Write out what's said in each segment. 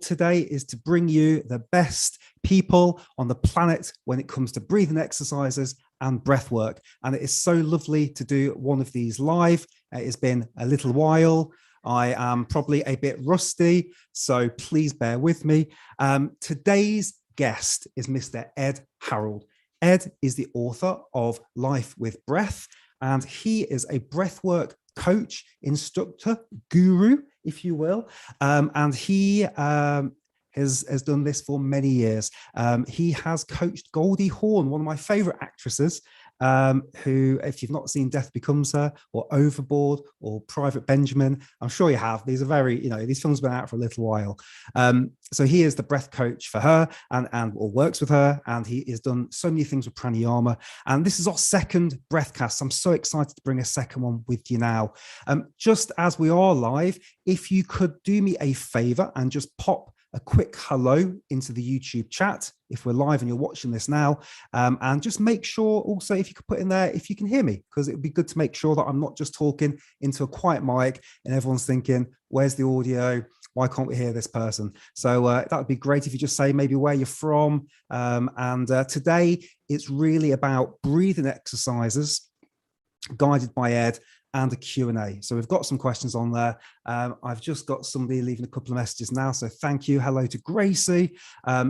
today is to bring you the best people on the planet when it comes to breathing exercises and breath work. And it is so lovely to do one of these live. It's been a little while. I am probably a bit rusty, so please bear with me. Today's guest is Mr. Ed Harrold. Ed is the author of Life with Breath, and he is a breathwork coach, instructor, guru, if you will. And he has done this for many years. He has coached Goldie Hawn, one of my favorite actresses, who, if you've not seen Death Becomes Her or Overboard or Private Benjamin, I'm sure you have. These are very, these films have been out for a little while. So he is the breath coach for her or works with her, and he has done so many things with pranayama. And this is our second Breathcast. I'm so excited to bring a second one with you now. Just as we are live, if you could do me a favor and just pop a quick hello into the YouTube chat if we're live and you're watching this now, and just make sure also if you could put in there if you can hear me, because it would be good to make sure that I'm not just talking into a quiet mic and everyone's thinking, where's the audio? Why can't we hear this person? So that would be great if you just say maybe where you're from. And today it's really about breathing exercises guided by Ed and a Q&A. So we've got some questions on there. I've just got somebody leaving a couple of messages now. So thank you. Hello to Gracie.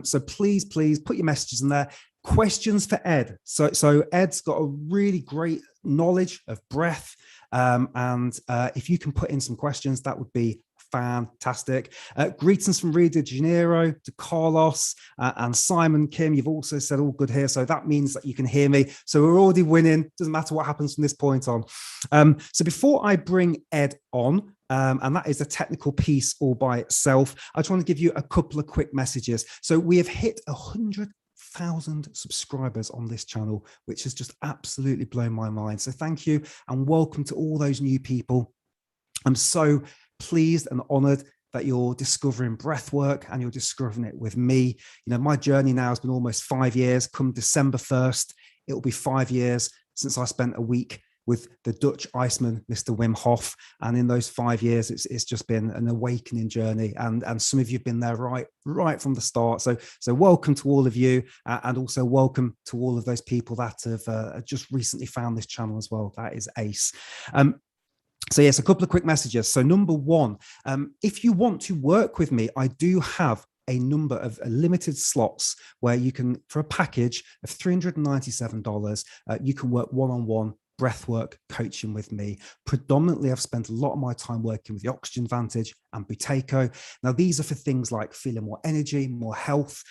So please put your messages in there. Questions for Ed. So Ed's got a really great knowledge of breath. And if you can put in some questions, that would be fantastic. Greetings from Rio de Janeiro to Carlos and Simon. Kim, you've also said all good here, so that means that you can hear me, so we're already winning. Doesn't matter what happens from this point on. So before I bring Ed on, and that is a technical piece all by itself, I just want to give you a couple of quick messages. So we have hit 100,000 subscribers on this channel, which has just absolutely blown my mind. So thank you and welcome to all those new people. I'm so pleased and honored that you're discovering breath work and you're discovering it with me. My journey now has been almost 5 years. Come December 1st, it will be 5 years since I spent a week with the Dutch Iceman, Mr. Wim Hof. And in those 5 years, it's just been an awakening journey. And some of you have been there right from the start. So welcome to all of you, and also welcome to all of those people that have just recently found this channel as well. That is ace. So yes, a couple of quick messages. So number one, if you want to work with me, I do have a number of limited slots where you can, for a package of $397, you can work one-on-one breathwork coaching with me. Predominantly, I've spent a lot of my time working with the Oxygen Vantage and Buteyko. Now, these are for things like feeling more energy, more health,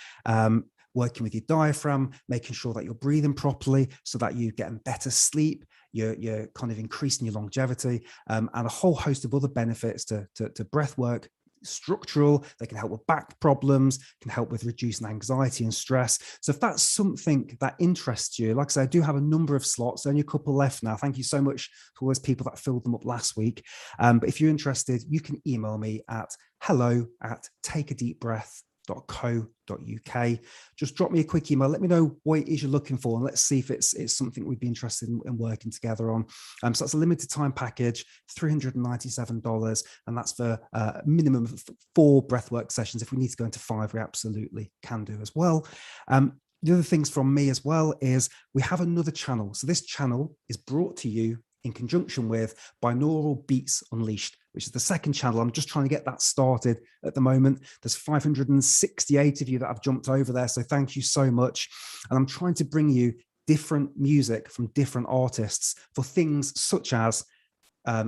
working with your diaphragm, making sure that you're breathing properly so that you're getting better sleep, you're kind of increasing your longevity, and a whole host of other benefits to breath work. Structural, they can help with back problems, can help with reducing anxiety and stress. So if that's something that interests you, like I say, I do have a number of slots, only a couple left now. Thank you so much to all those people that filled them up last week. But if you're interested, you can email me at hello@takeadeepbreath.co.uk. Just drop me a quick email. Let me know what it is you're looking for, and let's see if it's something we'd be interested in working together on. So that's a limited time package, $397, and that's for a minimum of 4 breathwork sessions. If we need to go into 5, we absolutely can do as well. The other things from me as well is we have another channel. So this channel is brought to you in conjunction with Binaural Beats Unleashed, which is the second channel. I'm just trying to get that started at the moment. There's 568 of you that have jumped over there, so thank you so much. And I'm trying to bring you different music from different artists for things such as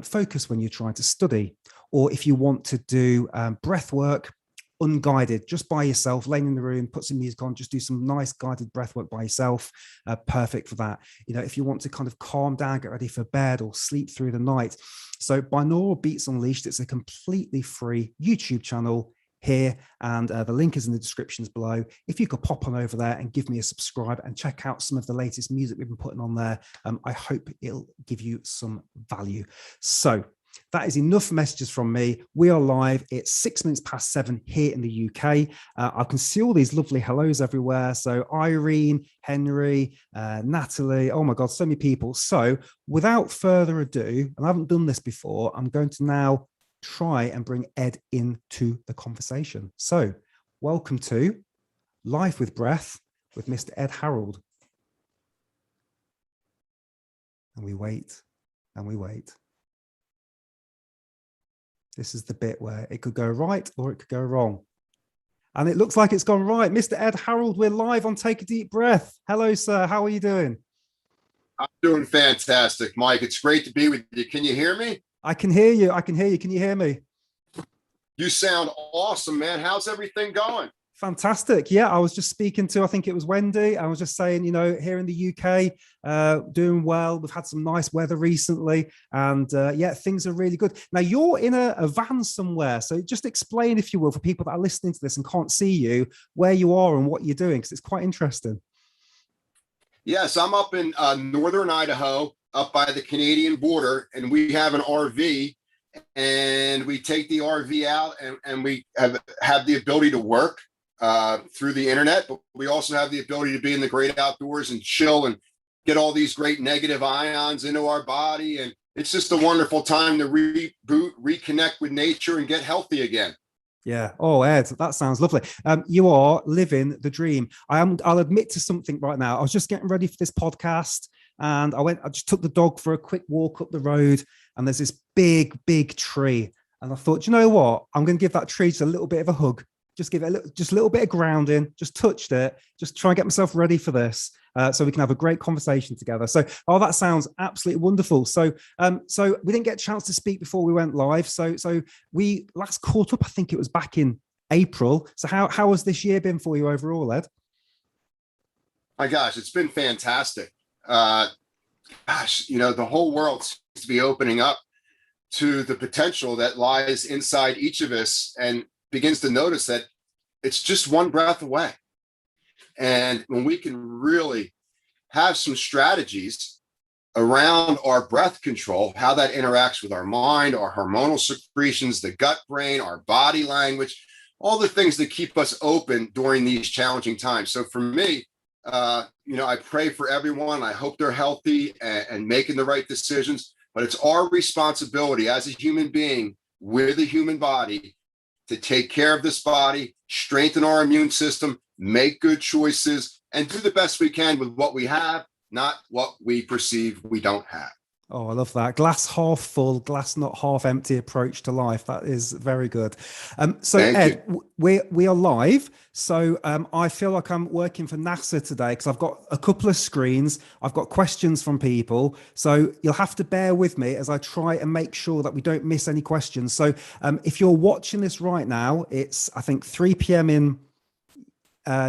focus when you're trying to study, or if you want to do breath work unguided, just by yourself, laying in the room, put some music on, just do some nice guided breath work by yourself. Perfect for that. If you want to kind of calm down, get ready for bed or sleep through the night. So Binaural Beats Unleashed, it's a completely free YouTube channel here, and the link is in the descriptions below. If you could pop on over there and give me a subscribe and check out some of the latest music we've been putting on there, I hope it'll give you some value. So that is enough messages from me. We are live. It's 7:06 here in the UK. I can see all these lovely hellos everywhere. So Irene, Henry, Natalie, oh my God, so many people. So without further ado, and I haven't done this before, I'm going to now try and bring Ed into the conversation. So welcome to Life with Breath with Mr. Ed Harrold. And we wait and we wait. This is the bit where it could go right or it could go wrong. And it looks like it's gone right. Mr. Ed Harrold, we're live on Take a Deep Breath. Hello, sir. How are you doing? I'm doing fantastic, Mike. It's great to be with you. Can you hear me? I can hear you. I can hear you. Can you hear me? You sound awesome, man. How's everything going? Fantastic. Yeah, I was just speaking to, I think it was Wendy. I was just saying, you know, here in the UK, doing well. We've had some nice weather recently. And yeah, things are really good. Now, you're in a van somewhere. So just explain, if you will, for people that are listening to this and can't see you, where you are and what you're doing, because it's quite interesting. Yes, I'm up in northern Idaho, up by the Canadian border, and we have an RV, and we take the RV out and we have the ability to work through the internet, but we also have the ability to be in the great outdoors and chill and get all these great negative ions into our body. And it's just a wonderful time to reboot, reconnect with nature and get healthy again. Yeah. Oh, Ed, that sounds lovely. You are living the dream. I'll admit to something right now. I was just getting ready for this podcast and I just took the dog for a quick walk up the road and there's this big tree. And I thought, you know what? I'm going to give that tree just a little bit of a hug. Just give it a little bit of grounding, just touched it, just try and get myself ready for this. So we can have a great conversation together. So, that sounds absolutely wonderful. So we didn't get a chance to speak before we went live. So we last caught up, I think it was back in April. So how has this year been for you overall, Ed? My gosh, it's been fantastic. The whole world seems to be opening up to the potential that lies inside each of us and begins to notice that it's just one breath away. And when we can really have some strategies around our breath control, how that interacts with our mind, our hormonal secretions, the gut brain, our body language, all the things that keep us open during these challenging times. So for me, I pray for everyone. I hope they're healthy and making the right decisions, but it's our responsibility as a human being with a human body to take care of this body, strengthen our immune system, make good choices, and do the best we can with what we have, not what we perceive we don't have. Oh, I love that. Glass half full, glass not half empty approach to life. That is very good. So Ed, we are live. So I feel like I'm working for NASA today because I've got a couple of screens. I've got questions from people. So you'll have to bear with me as I try and make sure that we don't miss any questions. So if you're watching this right now, it's, I think, 3 p.m. in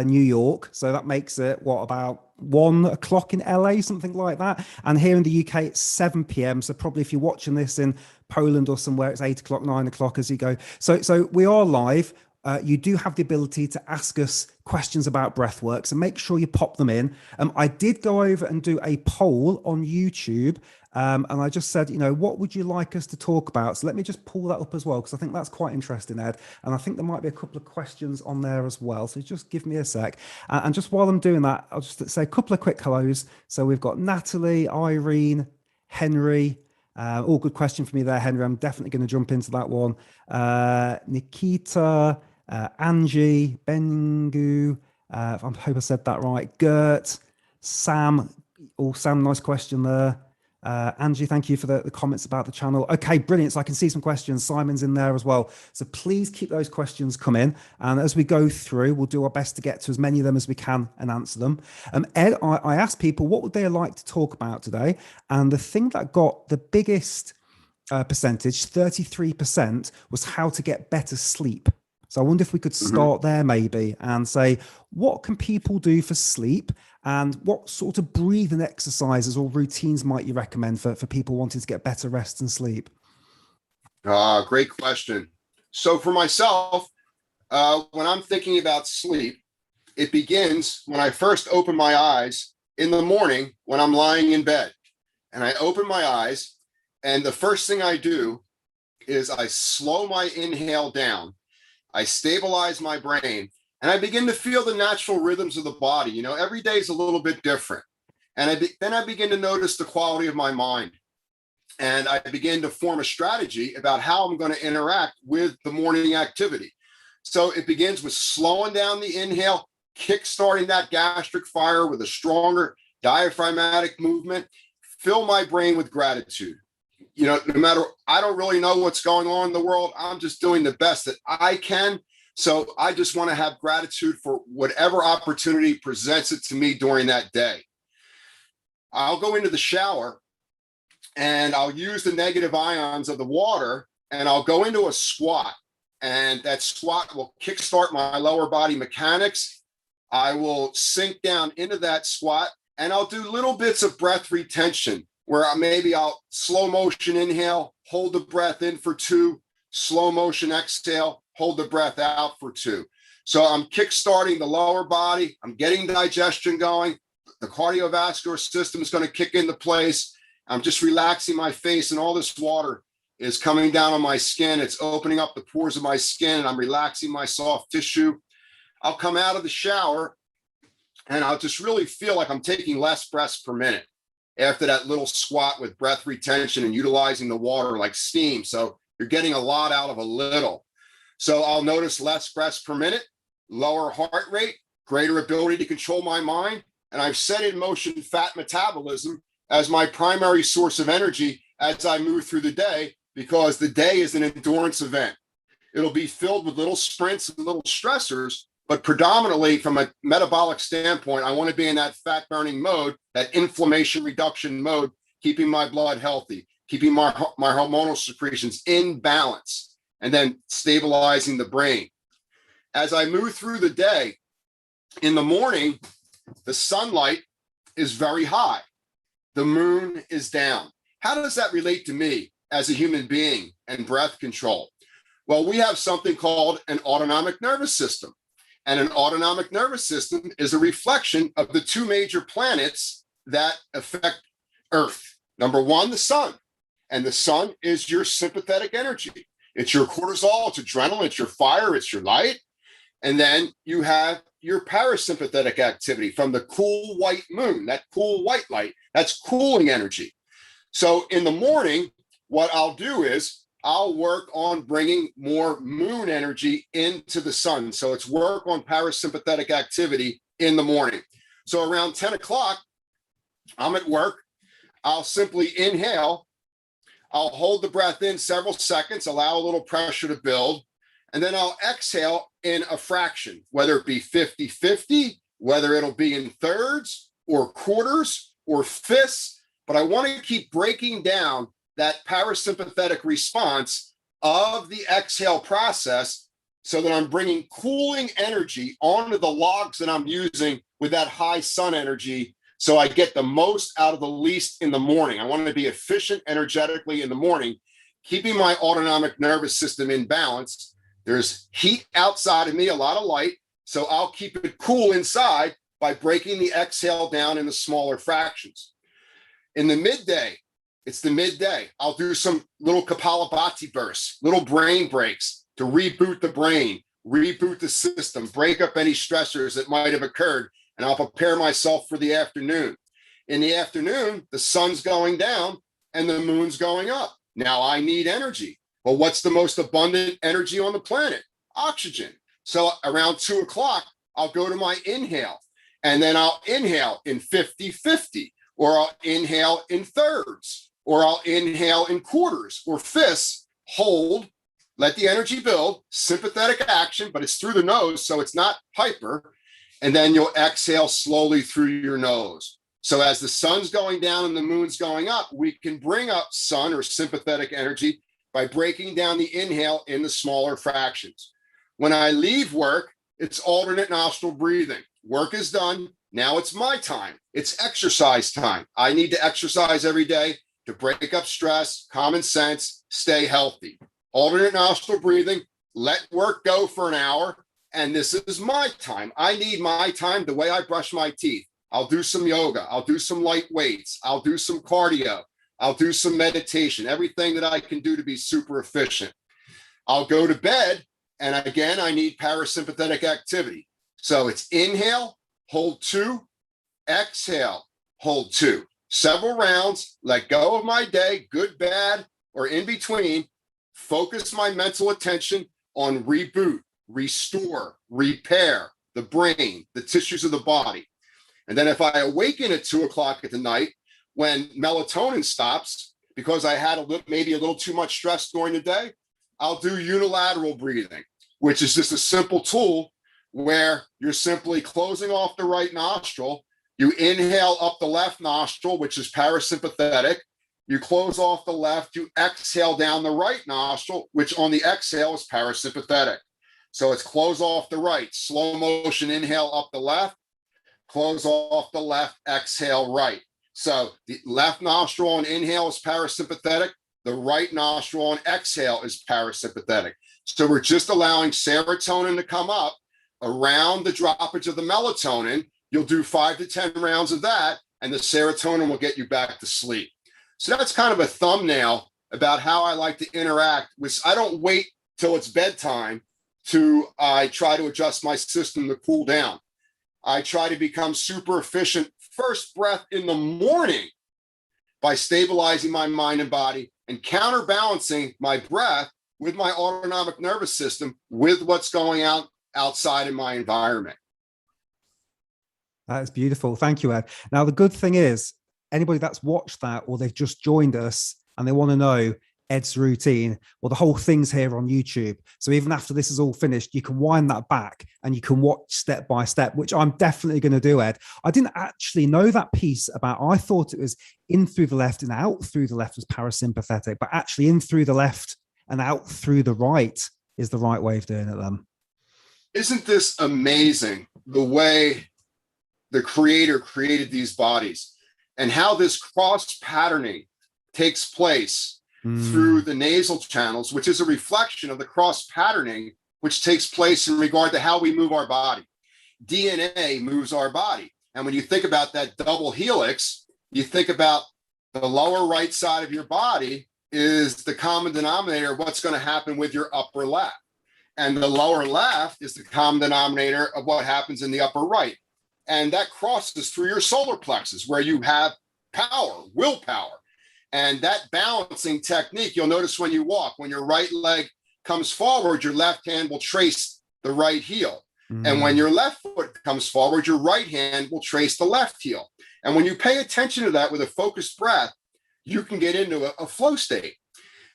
New York. So that makes it, about 1 o'clock in LA, something like that. And here in the UK, it's 7 p.m. So probably if you're watching this in Poland or somewhere, it's 8 o'clock, 9 o'clock as you go. So we are live. You do have the ability to ask us questions about breathwork. So make sure you pop them in. I did go over and do a poll on YouTube. And I just said, what would you like us to talk about? So let me just pull that up as well, because I think that's quite interesting, Ed. And I think there might be a couple of questions on there as well. So just give me a sec. And just while I'm doing that, I'll just say a couple of quick hellos. So we've got Natalie, Irene, Henry. All good question for me there, Henry. I'm definitely going to jump into that one. Nikita, Angie, Bengu. I hope I said that right. Gert, Sam. Oh, Sam, nice question there. Angie, thank you for the comments about the channel. Okay, brilliant. So I can see some questions. Simon's in there as well. So please keep those questions coming. And as we go through, we'll do our best to get to as many of them as we can and answer them. Ed, I asked people what would they like to talk about today. And the thing that got the biggest percentage, 33%, was how to get better sleep. So I wonder if we could start there maybe and say, what can people do for sleep and what sort of breathing exercises or routines might you recommend for people wanting to get better rest and sleep? Great question. So for myself, when I'm thinking about sleep, it begins when I first open my eyes in the morning when I'm lying in bed. And I open my eyes and the first thing I do is I slow my inhale down. I stabilize my brain and I begin to feel the natural rhythms of the body. Every day is a little bit different. And then I begin to notice the quality of my mind. And I begin to form a strategy about how I'm going to interact with the morning activity. So it begins with slowing down the inhale, kickstarting that gastric fire with a stronger diaphragmatic movement, fill my brain with gratitude. You know, no matter, I don't really know what's going on in the world. I'm just doing the best that I can. So I just want to have gratitude for whatever opportunity presents it to me during that day. I'll go into the shower and I'll use the negative ions of the water and I'll go into a squat. And that squat will kickstart my lower body mechanics. I will sink down into that squat and I'll do little bits of breath retention where maybe I'll slow motion inhale, hold the breath in for 2, slow motion exhale, hold the breath out for 2. So I'm kickstarting the lower body. I'm getting digestion going. The cardiovascular system is going to kick into place. I'm just relaxing my face and all this water is coming down on my skin. It's opening up the pores of my skin and I'm relaxing my soft tissue. I'll come out of the shower and I'll just really feel like I'm taking less breaths per minute after that little squat with breath retention and utilizing the water like steam. So you're getting a lot out of a little. So I'll notice less breaths per minute, lower heart rate, greater ability to control my mind. And I've set in motion fat metabolism as my primary source of energy as I move through the day, because the day is an endurance event. It'll be filled with little sprints and little stressors, but predominantly from a metabolic standpoint, I want to be in that fat burning mode, that inflammation reduction mode, keeping my blood healthy, keeping my hormonal secretions in balance, and then stabilizing the brain. As I move through the day, in the morning, the sunlight is very high. The moon is down. How does that relate to me as a human being and breath control? Well, we have something called an autonomic nervous system. And an autonomic nervous system is a reflection of the 2 major planets that affect Earth. Number 1, the sun. And the sun is your sympathetic energy. It's your cortisol, it's adrenaline, it's your fire, it's your light. And then you have your parasympathetic activity from the cool white moon, that cool white light, that's cooling energy. So in the morning, what I'll do is I'll work on bringing more moon energy into the sun. So it's work on parasympathetic activity in the morning. So around 10 o'clock, I'm at work. I'll simply inhale. I'll hold the breath in several seconds, allow a little pressure to build. And then I'll exhale in a fraction, whether it be 50-50, whether it'll be in thirds or quarters or fifths. But I want to keep breaking down that parasympathetic response of the exhale process so that I'm bringing cooling energy onto the logs that I'm using with that high sun energy so I get the most out of the least in the morning. I want to be efficient energetically in the morning, keeping my autonomic nervous system in balance. There's heat outside of me, a lot of light, so I'll keep it cool inside by breaking the exhale down into smaller fractions. In the midday, it's the midday. I'll do some little Kapalabhati bursts, little brain breaks to reboot the brain, reboot the system, break up any stressors that might have occurred, and I'll prepare myself for the afternoon. In the afternoon, the sun's going down and the moon's going up. Now I need energy. Well, what's the most abundant energy on the planet? Oxygen. So around 2 o'clock, I'll go to my inhale, and then I'll inhale in 50-50, or I'll inhale in thirds, or I'll inhale in quarters or fifths, hold, let the energy build, sympathetic action, but it's through the nose, so it's not hyper. And then you'll exhale slowly through your nose. So as the sun's going down and the moon's going up, we can bring up sun or sympathetic energy by breaking down the inhale in the smaller fractions. When I leave work, it's alternate nostril breathing. Work is done. Now it's my time. It's exercise time. I need to exercise every day to break up stress, common sense, stay healthy. Alternate nostril breathing, let work go for an hour, and this is my time. I need my time the way I brush my teeth. I'll do some yoga. I'll do some light weights. I'll do some cardio. I'll do some meditation, everything that I can do to be super efficient. I'll go to bed, and again, I need parasympathetic activity. So it's inhale, hold 2, exhale, hold 2. several rounds, let go of my day, good, bad, or in between, focus my mental attention on reboot, restore, repair the brain, the tissues of the body. And then if I awaken at 2:00 at the night, when melatonin stops, because I had maybe a little too much stress during the day, I'll do unilateral breathing, which is just a simple tool where you're simply closing off the right nostril. You inhale up the left nostril, which is parasympathetic. You close off the left, you exhale down the right nostril, which on the exhale is parasympathetic. So it's close off the right, slow motion inhale up the left, close off the left, exhale right. So the left nostril on inhale is parasympathetic. The right nostril on exhale is parasympathetic. So we're just allowing serotonin to come up around the droppage of the melatonin. You'll do 5 to 10 rounds of that, and the serotonin will get you back to sleep. So that's kind of a thumbnail about how I like to interact with. I don't wait till it's bedtime I try to adjust my system to cool down. I try to become super efficient first breath in the morning by stabilizing my mind and body and counterbalancing my breath with my autonomic nervous system with what's going on outside in my environment. That is beautiful. Thank you, Ed. Now, the good thing is, anybody that's watched that or they've just joined us and they want to know Ed's routine, well, the whole thing's here on YouTube. So even after this is all finished, you can wind that back and you can watch step by step, which I'm definitely going to do, Ed. I didn't actually know that piece about, I thought it was in through the left and out through the left was parasympathetic, but actually in through the left and out through the right is the right way of doing it then. Isn't this amazing, the way the creator created these bodies and how this cross patterning takes place through the nasal channels, which is a reflection of the cross patterning, which takes place in regard to how we move our body. DNA moves our body. And when you think about that double helix, you think about the lower right side of your body is the common denominator of what's going to happen with your upper left. And the lower left is the common denominator of what happens in the upper right. And that crosses through your solar plexus where you have power, willpower. And that balancing technique, you'll notice when you walk, when your right leg comes forward, your left hand will trace the right heel. And when your left foot comes forward, your right hand will trace the left heel. And when you pay attention to that with a focused breath, you can get into a flow state.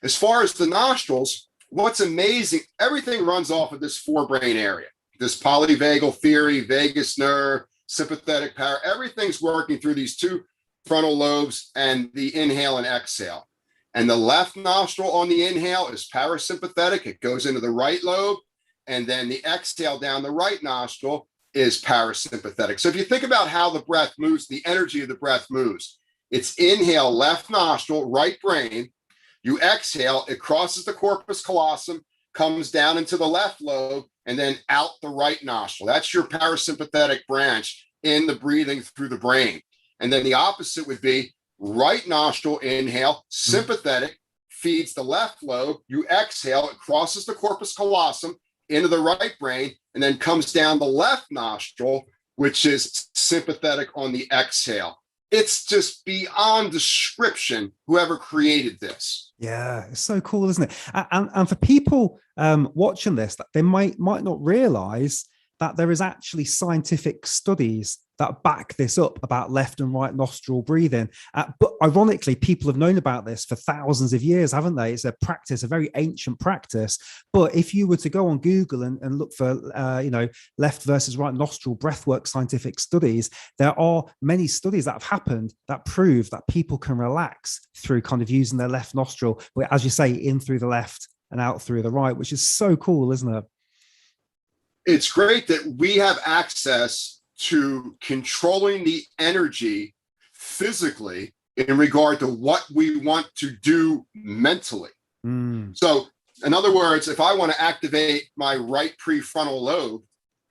As far as the nostrils, what's amazing, everything runs off of this forebrain area, this polyvagal theory, vagus nerve, sympathetic power, everything's working through these two frontal lobes and the inhale and exhale. And the left nostril on the inhale is parasympathetic. It goes into the right lobe. And then the exhale down the right nostril is parasympathetic. So if you think about how the breath moves, the energy of the breath moves, it's inhale, left nostril, right brain. You exhale, it crosses the corpus callosum, comes down into the left lobe, and then out the right nostril. That's your parasympathetic branch in the breathing through the brain. And then the opposite would be right nostril, inhale, sympathetic, feeds the left lobe. You exhale, it crosses the corpus callosum into the right brain, and then comes down the left nostril, which is sympathetic on the exhale. It's just beyond description, whoever created this. Yeah, it's so cool, isn't it? And for people watching this, that they might not realize that there is actually scientific studies that back this up about left and right nostril breathing. But ironically, people have known about this for thousands of years, haven't they? It's a practice, a very ancient practice. But if you were to go on Google and look for, left versus right nostril breathwork scientific studies, there are many studies that have happened that prove that people can relax through kind of using their left nostril, but as you say, in through the left and out through the right, which is so cool, isn't it? It's great that we have access to controlling the energy physically in regard to what we want to do mentally. So in other words, if I want to activate my right prefrontal lobe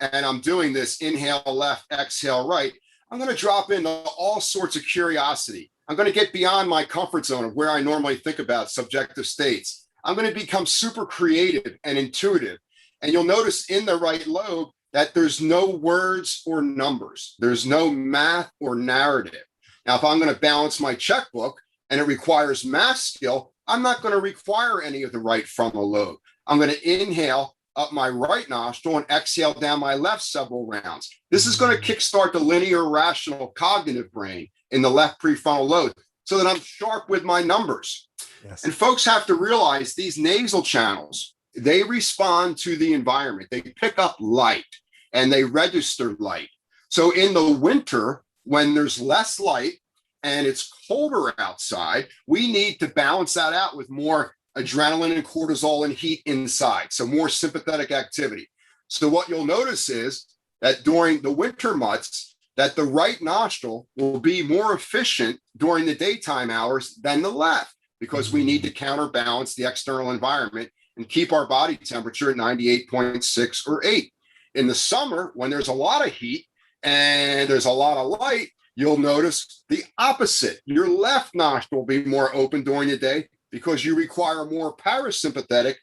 and I'm doing this inhale left, exhale right, I'm going to drop into all sorts of curiosity. I'm going to get beyond my comfort zone of where I normally think about subjective states. I'm going to become super creative and intuitive. And you'll notice in the right lobe that there's no words or numbers. There's no math or narrative. Now, if I'm going to balance my checkbook and it requires math skill, I'm not going to require any of the right frontal lobe. I'm going to inhale up my right nostril and exhale down my left several rounds. This is going to kickstart the linear rational cognitive brain in the left prefrontal lobe so that I'm sharp with my numbers. Yes. And folks have to realize these nasal channels, they respond to the environment. They pick up light and they register light. So in the winter, when there's less light and it's colder outside, we need to balance that out with more adrenaline and cortisol and heat inside. So more sympathetic activity. So what you'll notice is that during the winter months, that the right nostril will be more efficient during the daytime hours than the left, because we need to counterbalance the external environment and keep our body temperature at 98.6 or 8. In the summer, when there's a lot of heat and there's a lot of light, you'll notice the opposite. Your left nostril will be more open during the day because you require more parasympathetic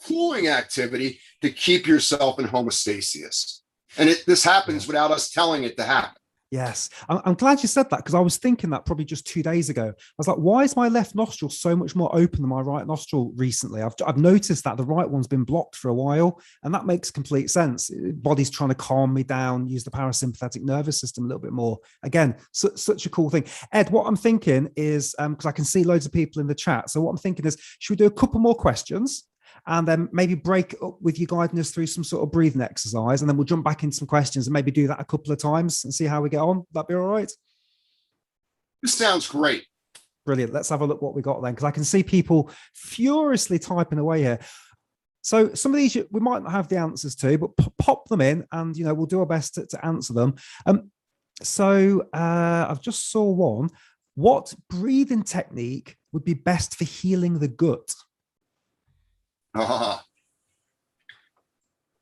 cooling activity to keep yourself in homeostasis. And this happens without us telling it to happen. Yes. I'm glad you said that, because I was thinking that probably just 2 days ago. I was like, why is my left nostril so much more open than my right nostril recently? I've noticed that the right one's been blocked for a while, and that makes complete sense. Body's trying to calm me down, use the parasympathetic nervous system a little bit more. Again, such a cool thing. Ed, what I'm thinking is, because I can see loads of people in the chat. So what I'm thinking is, should we do a couple more questions? And then maybe break up with you guiding us through some sort of breathing exercise. And then we'll jump back into some questions and maybe do that a couple of times and see how we get on. That'd be all right. This sounds great. Brilliant. Let's have a look what we got then, because I can see people furiously typing away here. So some of these we might not have the answers to, but pop them in and, we'll do our best to answer them. So I've just saw one. What breathing technique would be best for healing the gut?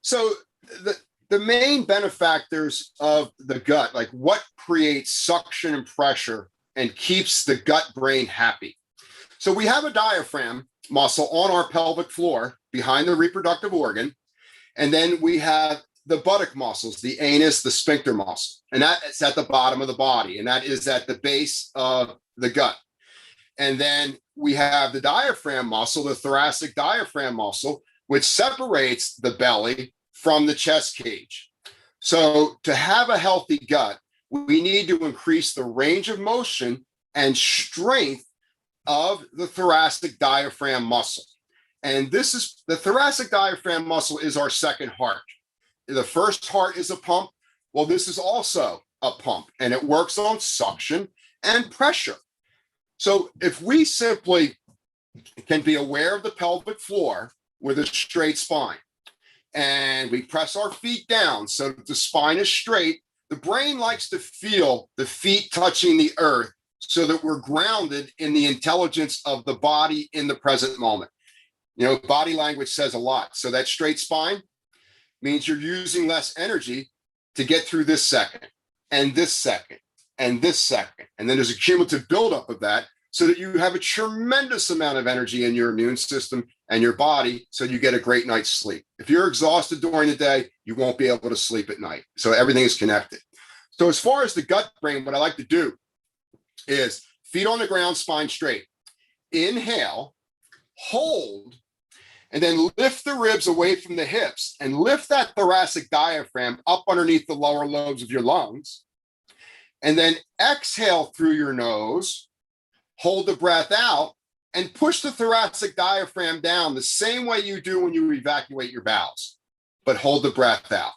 So the main benefactors of the gut, like what creates suction and pressure and keeps the gut brain happy. So we have a diaphragm muscle on our pelvic floor behind the reproductive organ. And then we have the buttock muscles, the anus, the sphincter muscle, and that's at the bottom of the body. And that is at the base of the gut. And then we have the diaphragm muscle, the thoracic diaphragm muscle, which separates the belly from the chest cage. So to have a healthy gut, we need to increase the range of motion and strength of the thoracic diaphragm muscle. And this is the thoracic diaphragm muscle is our second heart. The first heart is a pump. Well, this is also a pump, and it works on suction and pressure. So if we simply can be aware of the pelvic floor with a straight spine, and we press our feet down so that the spine is straight, the brain likes to feel the feet touching the earth so that we're grounded in the intelligence of the body in the present moment. Body language says a lot. So that straight spine means you're using less energy to get through this second and this second and this second. And then there's a cumulative buildup of that so that you have a tremendous amount of energy in your immune system and your body so you get a great night's sleep. If you're exhausted during the day, you won't be able to sleep at night. So everything is connected. So as far as the gut brain, what I like to do is feet on the ground, spine straight. Inhale, hold, and then lift the ribs away from the hips and lift that thoracic diaphragm up underneath the lower lobes of your lungs. And then exhale through your nose, hold the breath out, and push the thoracic diaphragm down the same way you do when you evacuate your bowels, but hold the breath out.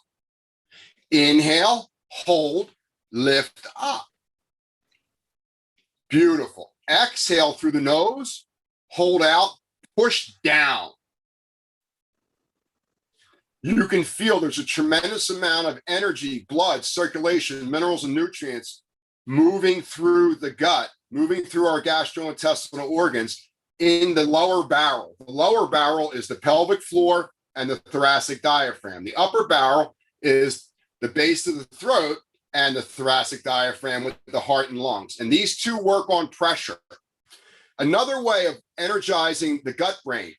Inhale, hold, lift up. Beautiful. Exhale through the nose, hold out, push down. You can feel there's a tremendous amount of energy, blood, circulation, minerals, and nutrients moving through the gut, moving through our gastrointestinal organs in the lower barrel. The lower barrel is the pelvic floor and the thoracic diaphragm. The upper barrel is the base of the throat and the thoracic diaphragm with the heart and lungs. And these two work on pressure. Another way of energizing the gut brain,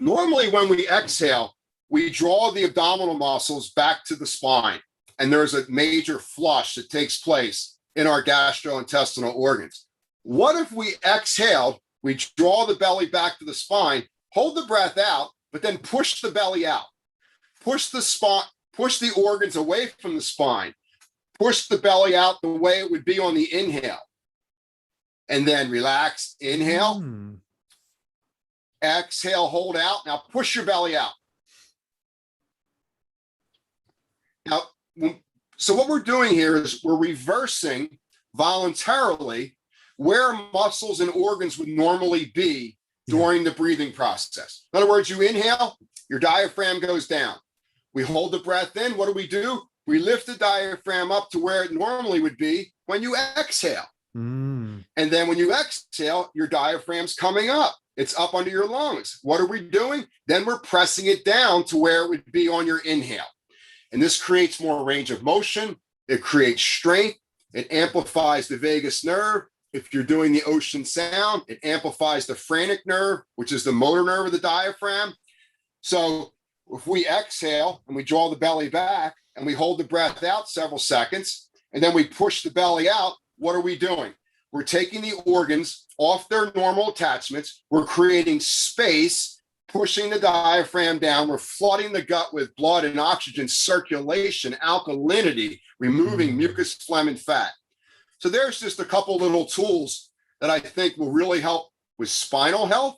normally when we exhale, we draw the abdominal muscles back to the spine, and there's a major flush that takes place in our gastrointestinal organs. What if we exhaled, we draw the belly back to the spine, hold the breath out, but then push the belly out, push the spine, push the organs away from the spine, push the belly out the way it would be on the inhale, and then relax, inhale, exhale, hold out. Now push your belly out. Now, so what we're doing here is we're reversing voluntarily where muscles and organs would normally be during the breathing process. In other words, you inhale, your diaphragm goes down. We hold the breath in. What do? We lift the diaphragm up to where it normally would be when you exhale. And then when you exhale, your diaphragm's coming up. It's up under your lungs. What are we doing? Then we're pressing it down to where it would be on your inhale. And this creates more range of motion. It creates strength. It amplifies the vagus nerve. If you're doing the ocean sound, it amplifies the phrenic nerve, which is the motor nerve of the diaphragm. So if we exhale and we draw the belly back and we hold the breath out several seconds, and then we push the belly out, what are we doing? We're taking the organs off their normal attachments. We're creating space, pushing the diaphragm down. We're flooding the gut with blood and oxygen, circulation, alkalinity, removing mucus, phlegm, and fat. So there's just a couple little tools that I think will really help with spinal health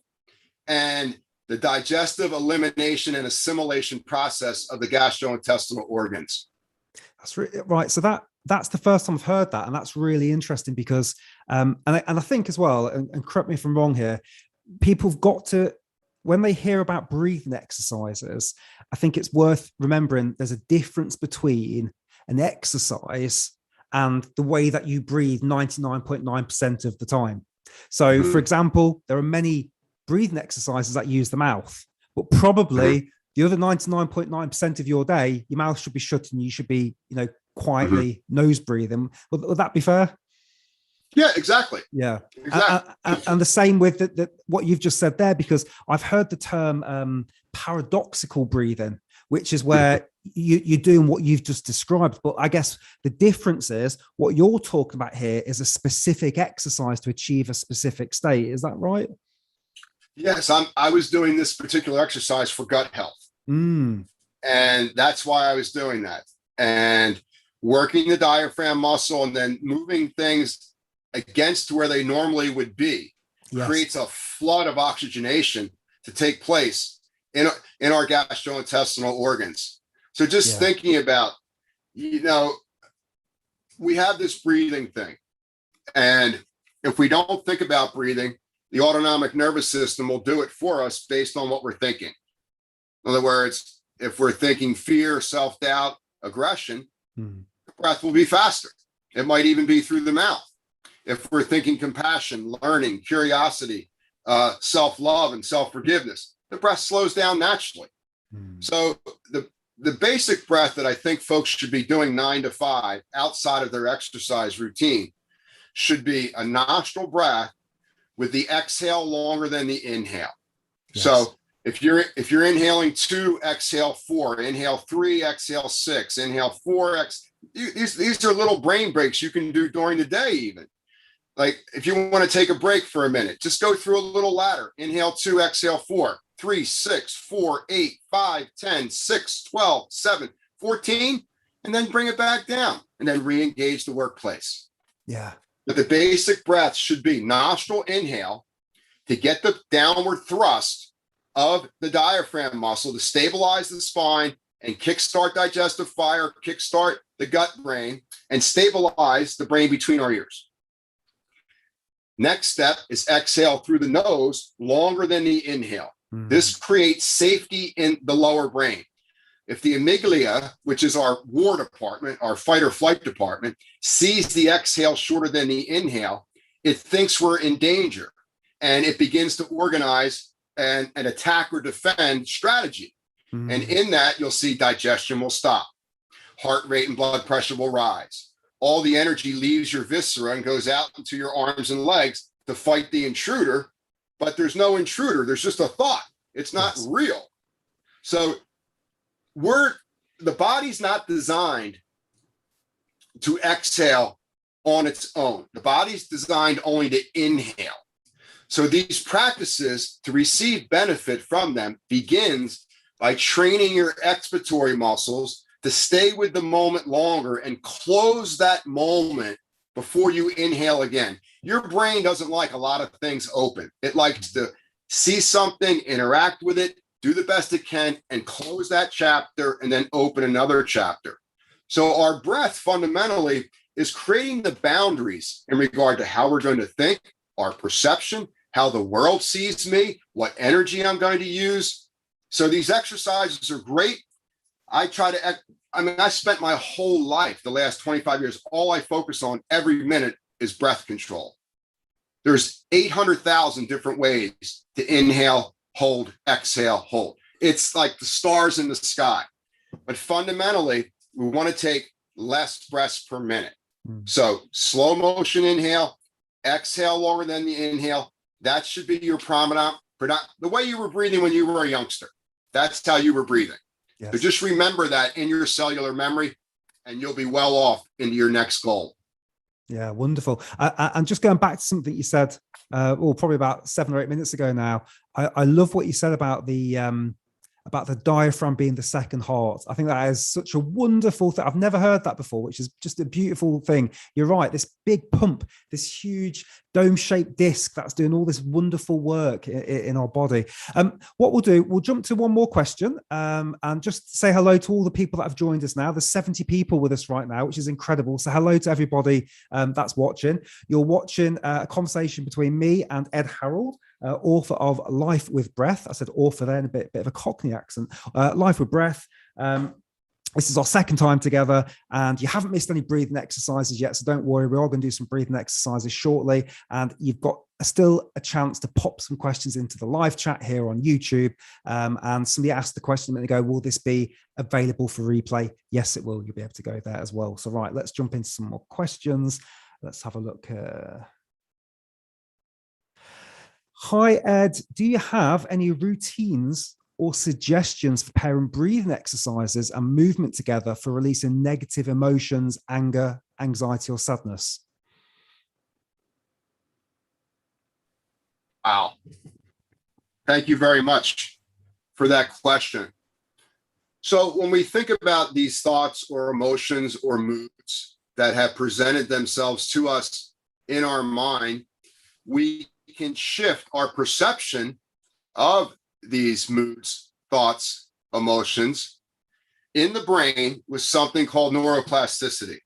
and the digestive elimination and assimilation process of the gastrointestinal organs. That's right. So that's the first time I've heard that, and that's really interesting because, and I think as well, and correct me if I'm wrong here, people have got to, when they hear about breathing exercises, I think it's worth remembering there's a difference between an exercise and the way that you breathe 99.9% of the time. So, for example, there are many breathing exercises that use the mouth, but probably the other 99.9% of your day, your mouth should be shut and you should be, quietly nose breathing. Would that be fair? Yeah, exactly. Yeah. Exactly. And the same with what you've just said there, because I've heard the term paradoxical breathing, which is where you're doing what you've just described. But I guess the difference is what you're talking about here is a specific exercise to achieve a specific state. Is that right? Yes, I was doing this particular exercise for gut health. And that's why I was doing that. And working the diaphragm muscle and then moving things against where they normally would be creates a flood of oxygenation to take place in our gastrointestinal organs. So just thinking about, we have this breathing thing. And if we don't think about breathing, the autonomic nervous system will do it for us based on what we're thinking. In other words, if we're thinking fear, self-doubt, aggression, the breath will be faster. It might even be through the mouth. If we're thinking compassion, learning, curiosity, self-love, and self-forgiveness, the breath slows down naturally. So the basic breath that I think folks should be doing 9 to 5 outside of their exercise routine should be a nostril breath with the exhale longer than the inhale. Yes. So if you're inhaling 2, exhale 4, inhale 3, exhale 6, inhale 4, these are little brain breaks you can do during the day even. Like if you want to take a break for a minute, just go through a little ladder. Inhale 2, exhale 4, 3, 6, 4, 8, 5, 10, 6, 12, 7, 14, and then bring it back down and then re-engage the workplace. Yeah. But the basic breath should be nostril inhale to get the downward thrust of the diaphragm muscle to stabilize the spine and kickstart digestive fire, kickstart the gut brain, and stabilize the brain between our ears. Next step is exhale through the nose longer than the inhale. This creates safety in the lower brain. If the amygdala, which is our war department, our fight or flight department, sees the exhale shorter than the inhale, it thinks we're in danger and it begins to organize an attack or defend strategy. And in that, you'll see digestion will stop. Heart rate and blood pressure will rise. All the energy leaves your viscera and goes out into your arms and legs to fight the intruder, but there's no intruder. There's just a thought. It's not real. So the body's not designed to exhale on its own. The body's designed only to inhale. So these practices, to receive benefit from them, begins by training your expiratory muscles to stay with the moment longer and close that moment before you inhale again. Your brain doesn't like a lot of things open. It likes to see something, interact with it, do the best it can, and close that chapter and then open another chapter. So our breath fundamentally is creating the boundaries in regard to how we're going to think, our perception, how the world sees me, what energy I'm going to use. So these exercises are great. I spent my whole life, the last 25 years, all I focus on every minute is breath control. There's 800,000 different ways to inhale, hold, exhale, hold. It's like the stars in the sky. But fundamentally, we want to take less breaths per minute. So slow motion inhale, exhale longer than the inhale. That should be your prominent, the way you were breathing when you were a youngster. That's how you were breathing. Yes. So just remember that in your cellular memory, and you'll be well off into your next goal. Yeah, wonderful. And just going back to something you said, probably about 7 or 8 minutes ago now, I love what you said about the diaphragm being the second heart. I think that is such a wonderful thing. I've never heard that before, which is just a beautiful thing. You're right. This big pump, this huge dome-shaped disc that's doing all this wonderful work in our body. What we'll do, we'll jump to one more question and just say hello to all the people that have joined us now. There's 70 people with us right now, which is incredible. So hello to everybody that's watching. You're watching a conversation between me and Ed Harrold, author of Life with Breath. I said author there in a bit of a Cockney accent. Life with Breath. This is our second time together, and you haven't missed any breathing exercises yet, so don't worry. We are going to do some breathing exercises shortly, and you've got still a chance to pop some questions into the live chat here on YouTube. And somebody asked the question, and they go, will this be available for replay? Yes, it will. You'll be able to go there as well. So right, let's jump into some more questions. Let's have a look. Hi, Ed. Do you have any routines or suggestions for pairing breathing exercises and movement together for releasing negative emotions, anger, anxiety, or sadness? Wow. Thank you very much for that question. So when we think about these thoughts or emotions or moods that have presented themselves to us in our mind, we can shift our perception of these moods, thoughts, emotions in the brain with something called neuroplasticity.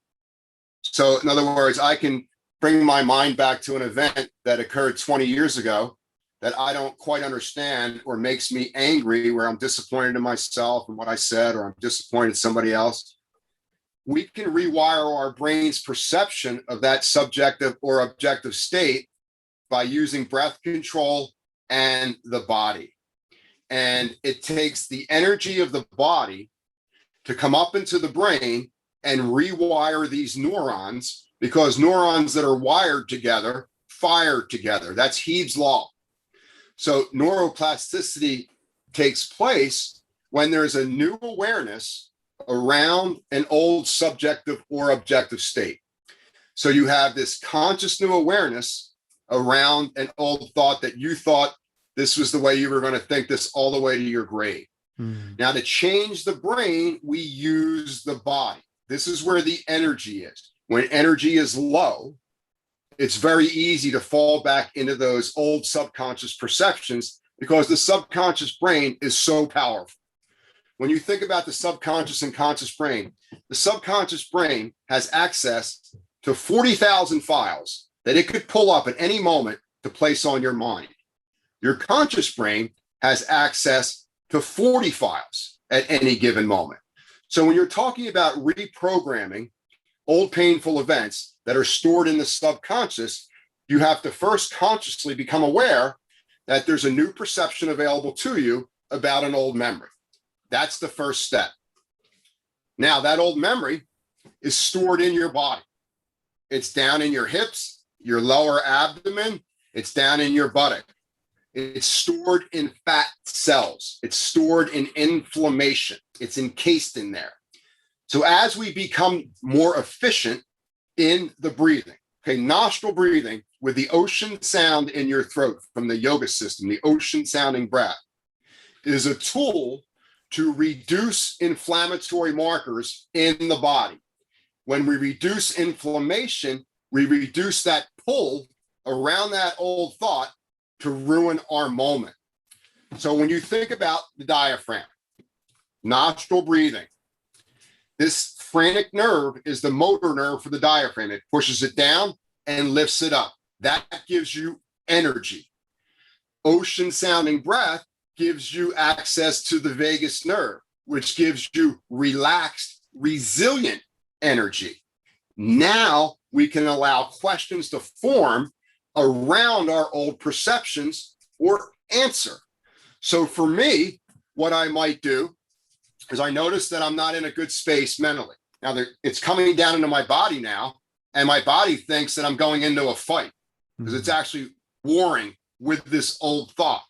So in other words, I can bring my mind back to an event that occurred 20 years ago that I don't quite understand or makes me angry, where I'm disappointed in myself and what I said, or I'm disappointed in somebody else. We can rewire our brain's perception of that subjective or objective state by using breath control and the body. And it takes the energy of the body to come up into the brain and rewire these neurons, because neurons that are wired together fire together. That's Hebe's law. So neuroplasticity takes place when there's a new awareness around an old subjective or objective state. So you have this conscious new awareness around an old thought that you thought this was the way you were going to think this all the way to your grave. Now, to change the brain, we use the body. This is where the energy is. When energy is low, it's very easy to fall back into those old subconscious perceptions, because the subconscious brain is so powerful. When you think about the subconscious and conscious brain, the subconscious brain has access to 40,000 files that it could pull up at any moment to place on your mind. Your conscious brain has access to 40 files at any given moment. So when you're talking about reprogramming old painful events that are stored in the subconscious, you have to first consciously become aware that there's a new perception available to you about an old memory. That's the first step. Now, that old memory is stored in your body. It's down in your hips, your lower abdomen, it's down in your buttock. It's stored in fat cells. It's stored in inflammation. It's encased in there. So as we become more efficient in the breathing. Okay, nostril breathing with the ocean sound in your throat from the yoga system, the ocean sounding breath, is a tool to reduce inflammatory markers in the body. When we reduce inflammation, we reduce that pull around that old thought to ruin our moment. So when you think about the diaphragm, nostril breathing, this phrenic nerve is the motor nerve for the diaphragm. It pushes it down and lifts it up. That gives you energy. Ocean sounding breath gives you access to the vagus nerve, which gives you relaxed, resilient energy. Now we can allow questions to form around our old perceptions or answer. So for me, what I might do is I notice that I'm not in a good space mentally. Now it's coming down into my body now, and my body thinks that I'm going into a fight because it's actually warring with this old thought.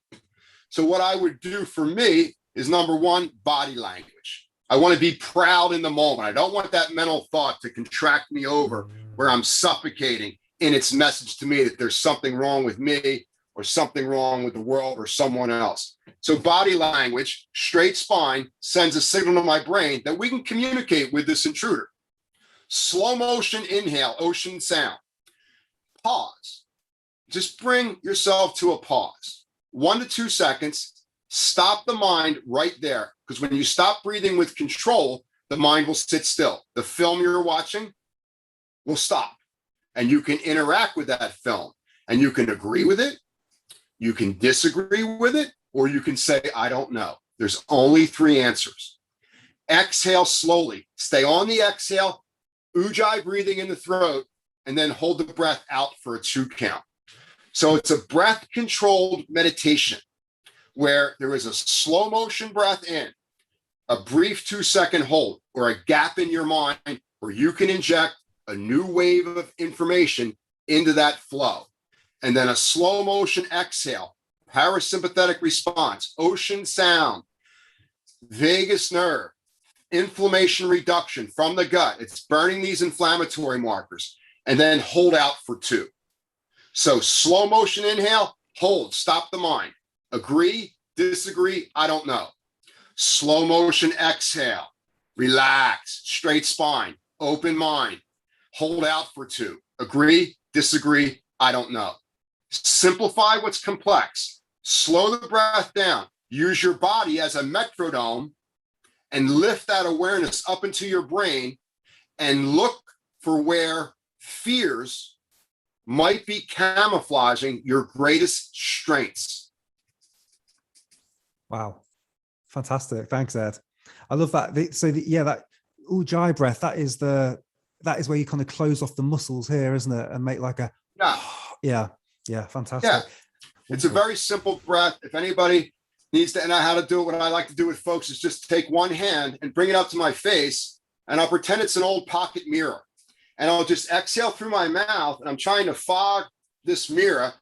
So what I would do for me is, number one, body language. I want to be proud in the moment. I don't want that mental thought to contract me over where I'm suffocating in its message to me that there's something wrong with me or something wrong with the world or someone else. So body language, straight spine, sends a signal to my brain that we can communicate with this intruder. Slow motion inhale, ocean sound. Pause. Just bring yourself to a pause. 1 to 2 seconds. Stop the mind right there. Because when you stop breathing with control, the mind will sit still. The film you're watching will stop. And you can interact with that film. And you can agree with it. You can disagree with it. Or you can say, I don't know. There's only 3 answers. Exhale slowly. Stay on the exhale. Ujjayi breathing in the throat. And then hold the breath out for a 2 count. So it's a breath-controlled meditation where there is a slow motion breath in, a brief 2-second hold, or a gap in your mind where you can inject a new wave of information into that flow. And then a slow motion exhale, parasympathetic response, ocean sound, vagus nerve, inflammation reduction from the gut. It's burning these inflammatory markers. And then hold out for 2. So slow motion inhale, hold, stop the mind. Agree, disagree, I don't know. Slow motion exhale, relax, straight spine, open mind. Hold out for 2. Agree, disagree, I don't know. Simplify what's complex. Slow the breath down. Use your body as a metronome and lift that awareness up into your brain and look for where fears might be camouflaging your greatest strengths. Wow. Fantastic. Thanks, Ed. I love that. That Ujjayi breath, that is where you kind of close off the muscles here, isn't it? And make like a, yeah, fantastic. Yeah. It's a very simple breath. If anybody needs to know how to do it, what I like to do with folks is just take one hand and bring it up to my face, and I'll pretend it's an old pocket mirror. And I'll just exhale through my mouth, and I'm trying to fog this mirror.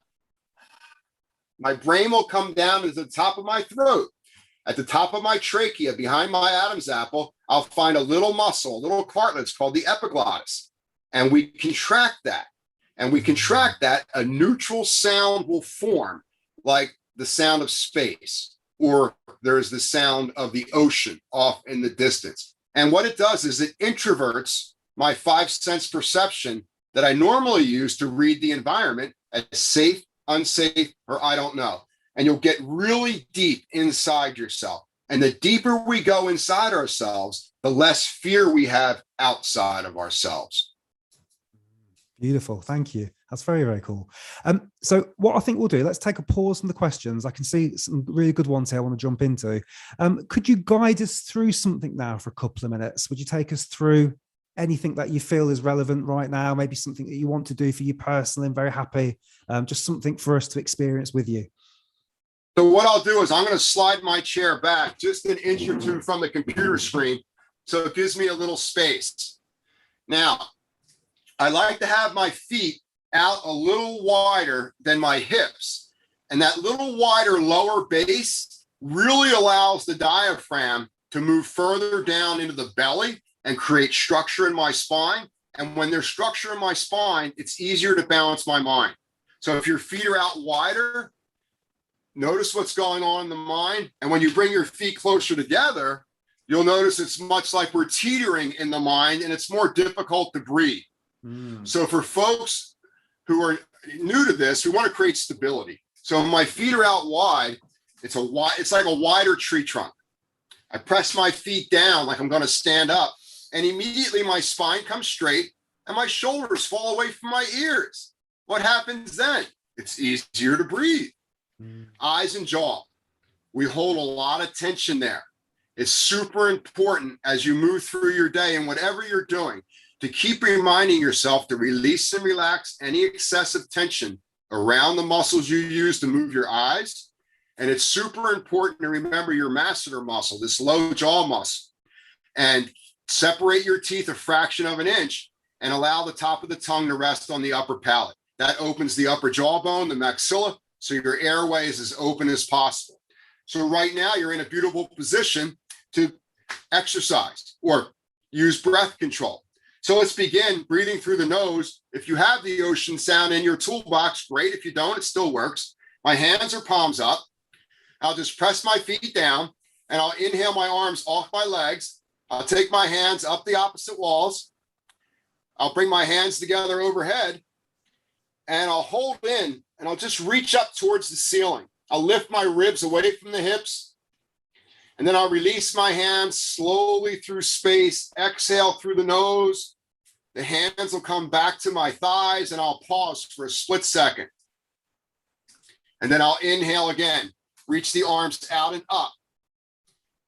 My brain will come down to the top of my throat. At the top of my trachea, behind my Adam's apple, I'll find a little muscle, a little cartilage called the epiglottis. And we contract that. And we contract that, a neutral sound will form, like the sound of space, or there's the sound of the ocean off in the distance. And what it does is it introverts my 5 sense perception that I normally use to read the environment as safe, unsafe, or I don't know. And you'll get really deep inside yourself. And the deeper we go inside ourselves, the less fear we have outside of ourselves. Beautiful. Thank you. That's very, very cool. So what I think we'll do, let's take a pause from the questions. I can see some really good ones here I want to jump into. Could you guide us through something now for a couple of minutes? Would you take us through anything that you feel is relevant right now? Maybe something that you want to do for you personally. I'm very happy. Just something for us to experience with you. So what I'll do is I'm going to slide my chair back just an inch or 2 from the computer screen, so it gives me a little space. Now, I like to have my feet out a little wider than my hips. And that little wider lower base really allows the diaphragm to move further down into the belly and create structure in my spine. And when there's structure in my spine, it's easier to balance my mind. So if your feet are out wider, notice what's going on in the mind. And when you bring your feet closer together, you'll notice it's much like we're teetering in the mind, and it's more difficult to breathe. So for folks who are new to this, we want to create stability. So when my feet are out wide, it's like a wider tree trunk. I press my feet down like I'm going to stand up, and immediately my spine comes straight and my shoulders fall away from my ears. What happens then? It's easier to breathe. Eyes and jaw. We hold a lot of tension there. It's super important as you move through your day and whatever you're doing to keep reminding yourself to release and relax any excessive tension around the muscles you use to move your eyes. And it's super important to remember your masseter muscle, this low jaw muscle, and separate your teeth a fraction of an inch and allow the top of the tongue to rest on the upper palate. That opens the upper jawbone, the maxilla, so your airway is as open as possible. So right now you're in a beautiful position to exercise or use breath control. So let's begin breathing through the nose. If you have the ocean sound in your toolbox, great. If you don't, it still works. My hands are palms up. I'll just press my feet down and I'll inhale my arms off my legs. I'll take my hands up the opposite walls. I'll bring my hands together overhead and I'll hold in and I'll just reach up towards the ceiling. I'll lift my ribs away from the hips and then I'll release my hands slowly through space. Exhale through the nose. The hands will come back to my thighs and I'll pause for a split second. And then I'll inhale again. Reach the arms out and up.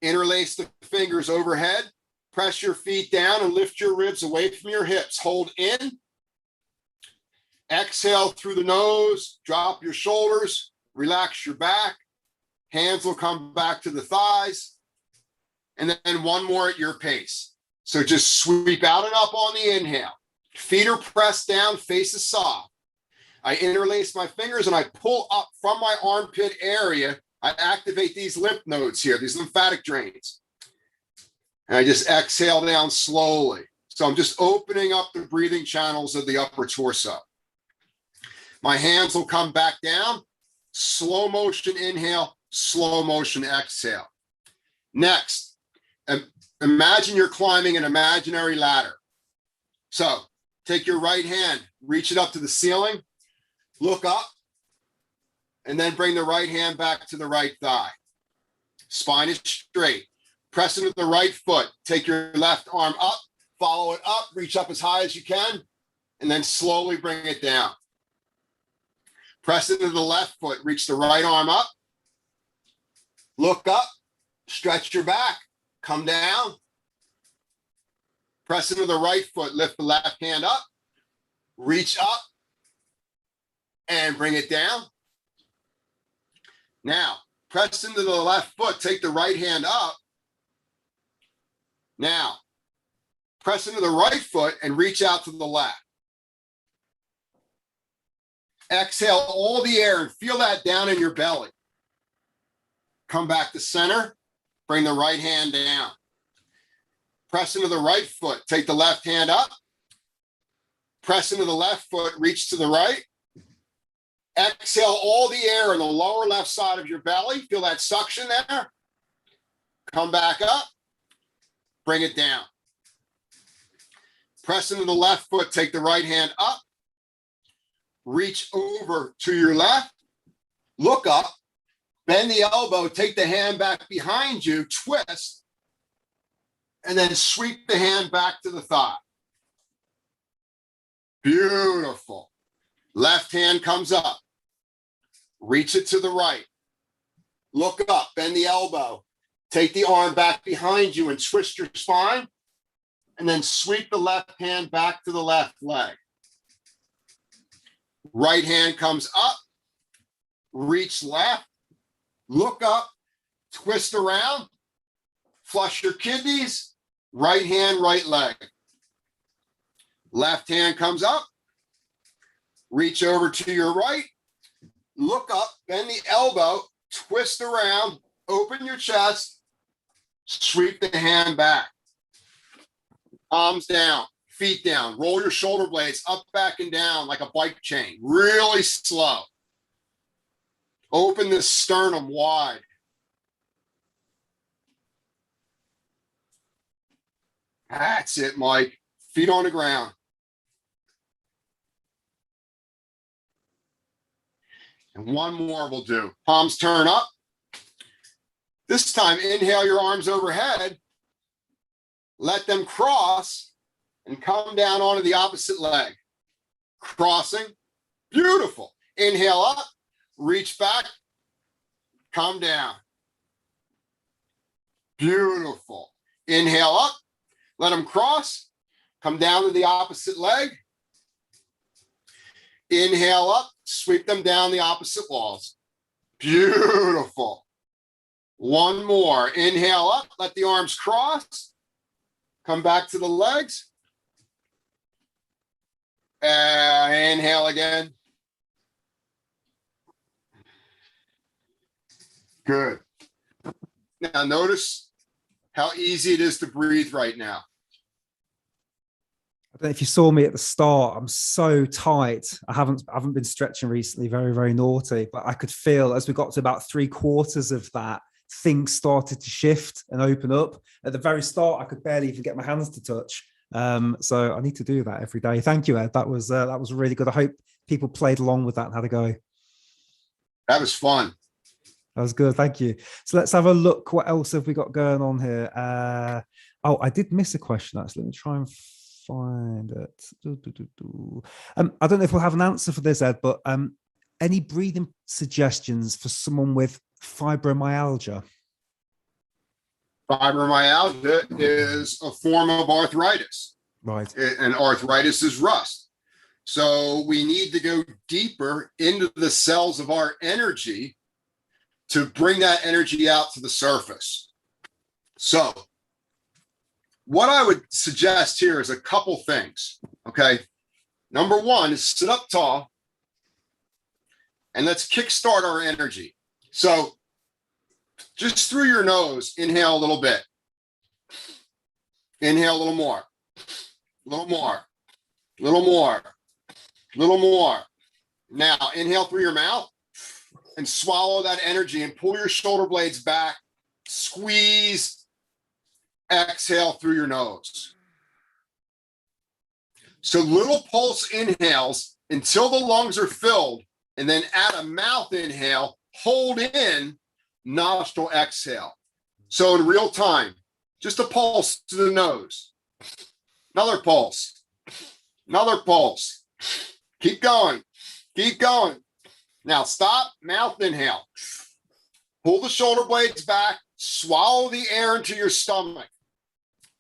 Interlace the fingers overhead. Press your feet down and lift your ribs away from your hips. Hold in. Exhale through the nose. Drop your shoulders. Relax your back. Hands will come back to the thighs. And then one more at your pace. So just sweep out and up on the inhale. Feet are pressed down, faces soft. I interlace my fingers and I pull up from my armpit area. I activate these lymph nodes here, these lymphatic drains. And I just exhale down slowly. So I'm just opening up the breathing channels of the upper torso. My hands will come back down. Slow motion inhale, slow motion exhale. Next, imagine you're climbing an imaginary ladder. So take your right hand, reach it up to the ceiling, look up, and then bring the right hand back to the right thigh. Spine is straight. Press into the right foot. Take your left arm up, follow it up, reach up as high as you can, and then slowly bring it down. Press into the left foot, reach the right arm up, look up, stretch your back, come down. Press into the right foot, lift the left hand up, reach up, and bring it down. Now, press into the left foot, take the right hand up. Now, press into the right foot and reach out to the left. Exhale all the air and feel that down in your belly. Come back to center, bring the right hand down. Press into the right foot, take the left hand up. Press into the left foot, reach to the right. Exhale all the air in the lower left side of your belly. Feel that suction there. Come back up. Bring it down. Press into the left foot. Take the right hand up. Reach over to your left. Look up. Bend the elbow. Take the hand back behind you. Twist. And then sweep the hand back to the thigh. Beautiful. Left hand comes up. Reach it to the right. Look up, bend the elbow. Take the arm back behind you and twist your spine. And then sweep the left hand back to the left leg. Right hand comes up. Reach left. Look up. Twist around. Flush your kidneys. Right hand, right leg. Left hand comes up. Reach over to your right. Look up, bend the elbow, twist around, open your chest, sweep the hand back. Palms down, feet down. Roll your shoulder blades up, back, and down like a bike chain. Really slow. Open the sternum wide. That's it, Mike. Feet on the ground. And one more will do. Palms turn up. This time, inhale your arms overhead. Let them cross and come down onto the opposite leg. Crossing. Beautiful. Inhale up. Reach back. Come down. Beautiful. Inhale up. Let them cross. Come down to the opposite leg. Inhale up. Sweep them down the opposite walls. Beautiful. One more. Inhale up. Let the arms cross. Come back to the legs. Inhale again. Good. Now notice how easy it is to breathe right now. I don't know if you saw me at the start. I'm so tight. I haven't been stretching recently. Very, very naughty. But I could feel as we got to about 3/4 of that, things started to shift and open up. At the very start, I could barely even get my hands to touch. So I need to do that every day. Thank you, Ed. That was really good. I hope people played along with that and had a go. That was fun. That was good. Thank you. So let's have a look. What else have we got going on here? I did miss a question, actually. Let me try and find it. I don't know if we'll have an answer for this, Ed, but any breathing suggestions for someone with fibromyalgia? Fibromyalgia is a form of arthritis. Right. And arthritis is rust. So we need to go deeper into the cells of our energy to bring that energy out to the surface. So what I would suggest here is a couple things, okay? Number one is sit up tall and let's kickstart our energy. So just through your nose, inhale a little bit. Inhale a little more, a little more, a little more, a little more. Now inhale through your mouth and swallow that energy and pull your shoulder blades back, squeeze, exhale through your nose. So little pulse inhales until the lungs are filled, and then add a mouth inhale, hold in, nostril exhale. So in real time, just a pulse to the nose, another pulse, another pulse. Keep going, keep going. Now stop, mouth inhale. Pull the shoulder blades back, swallow the air into your stomach.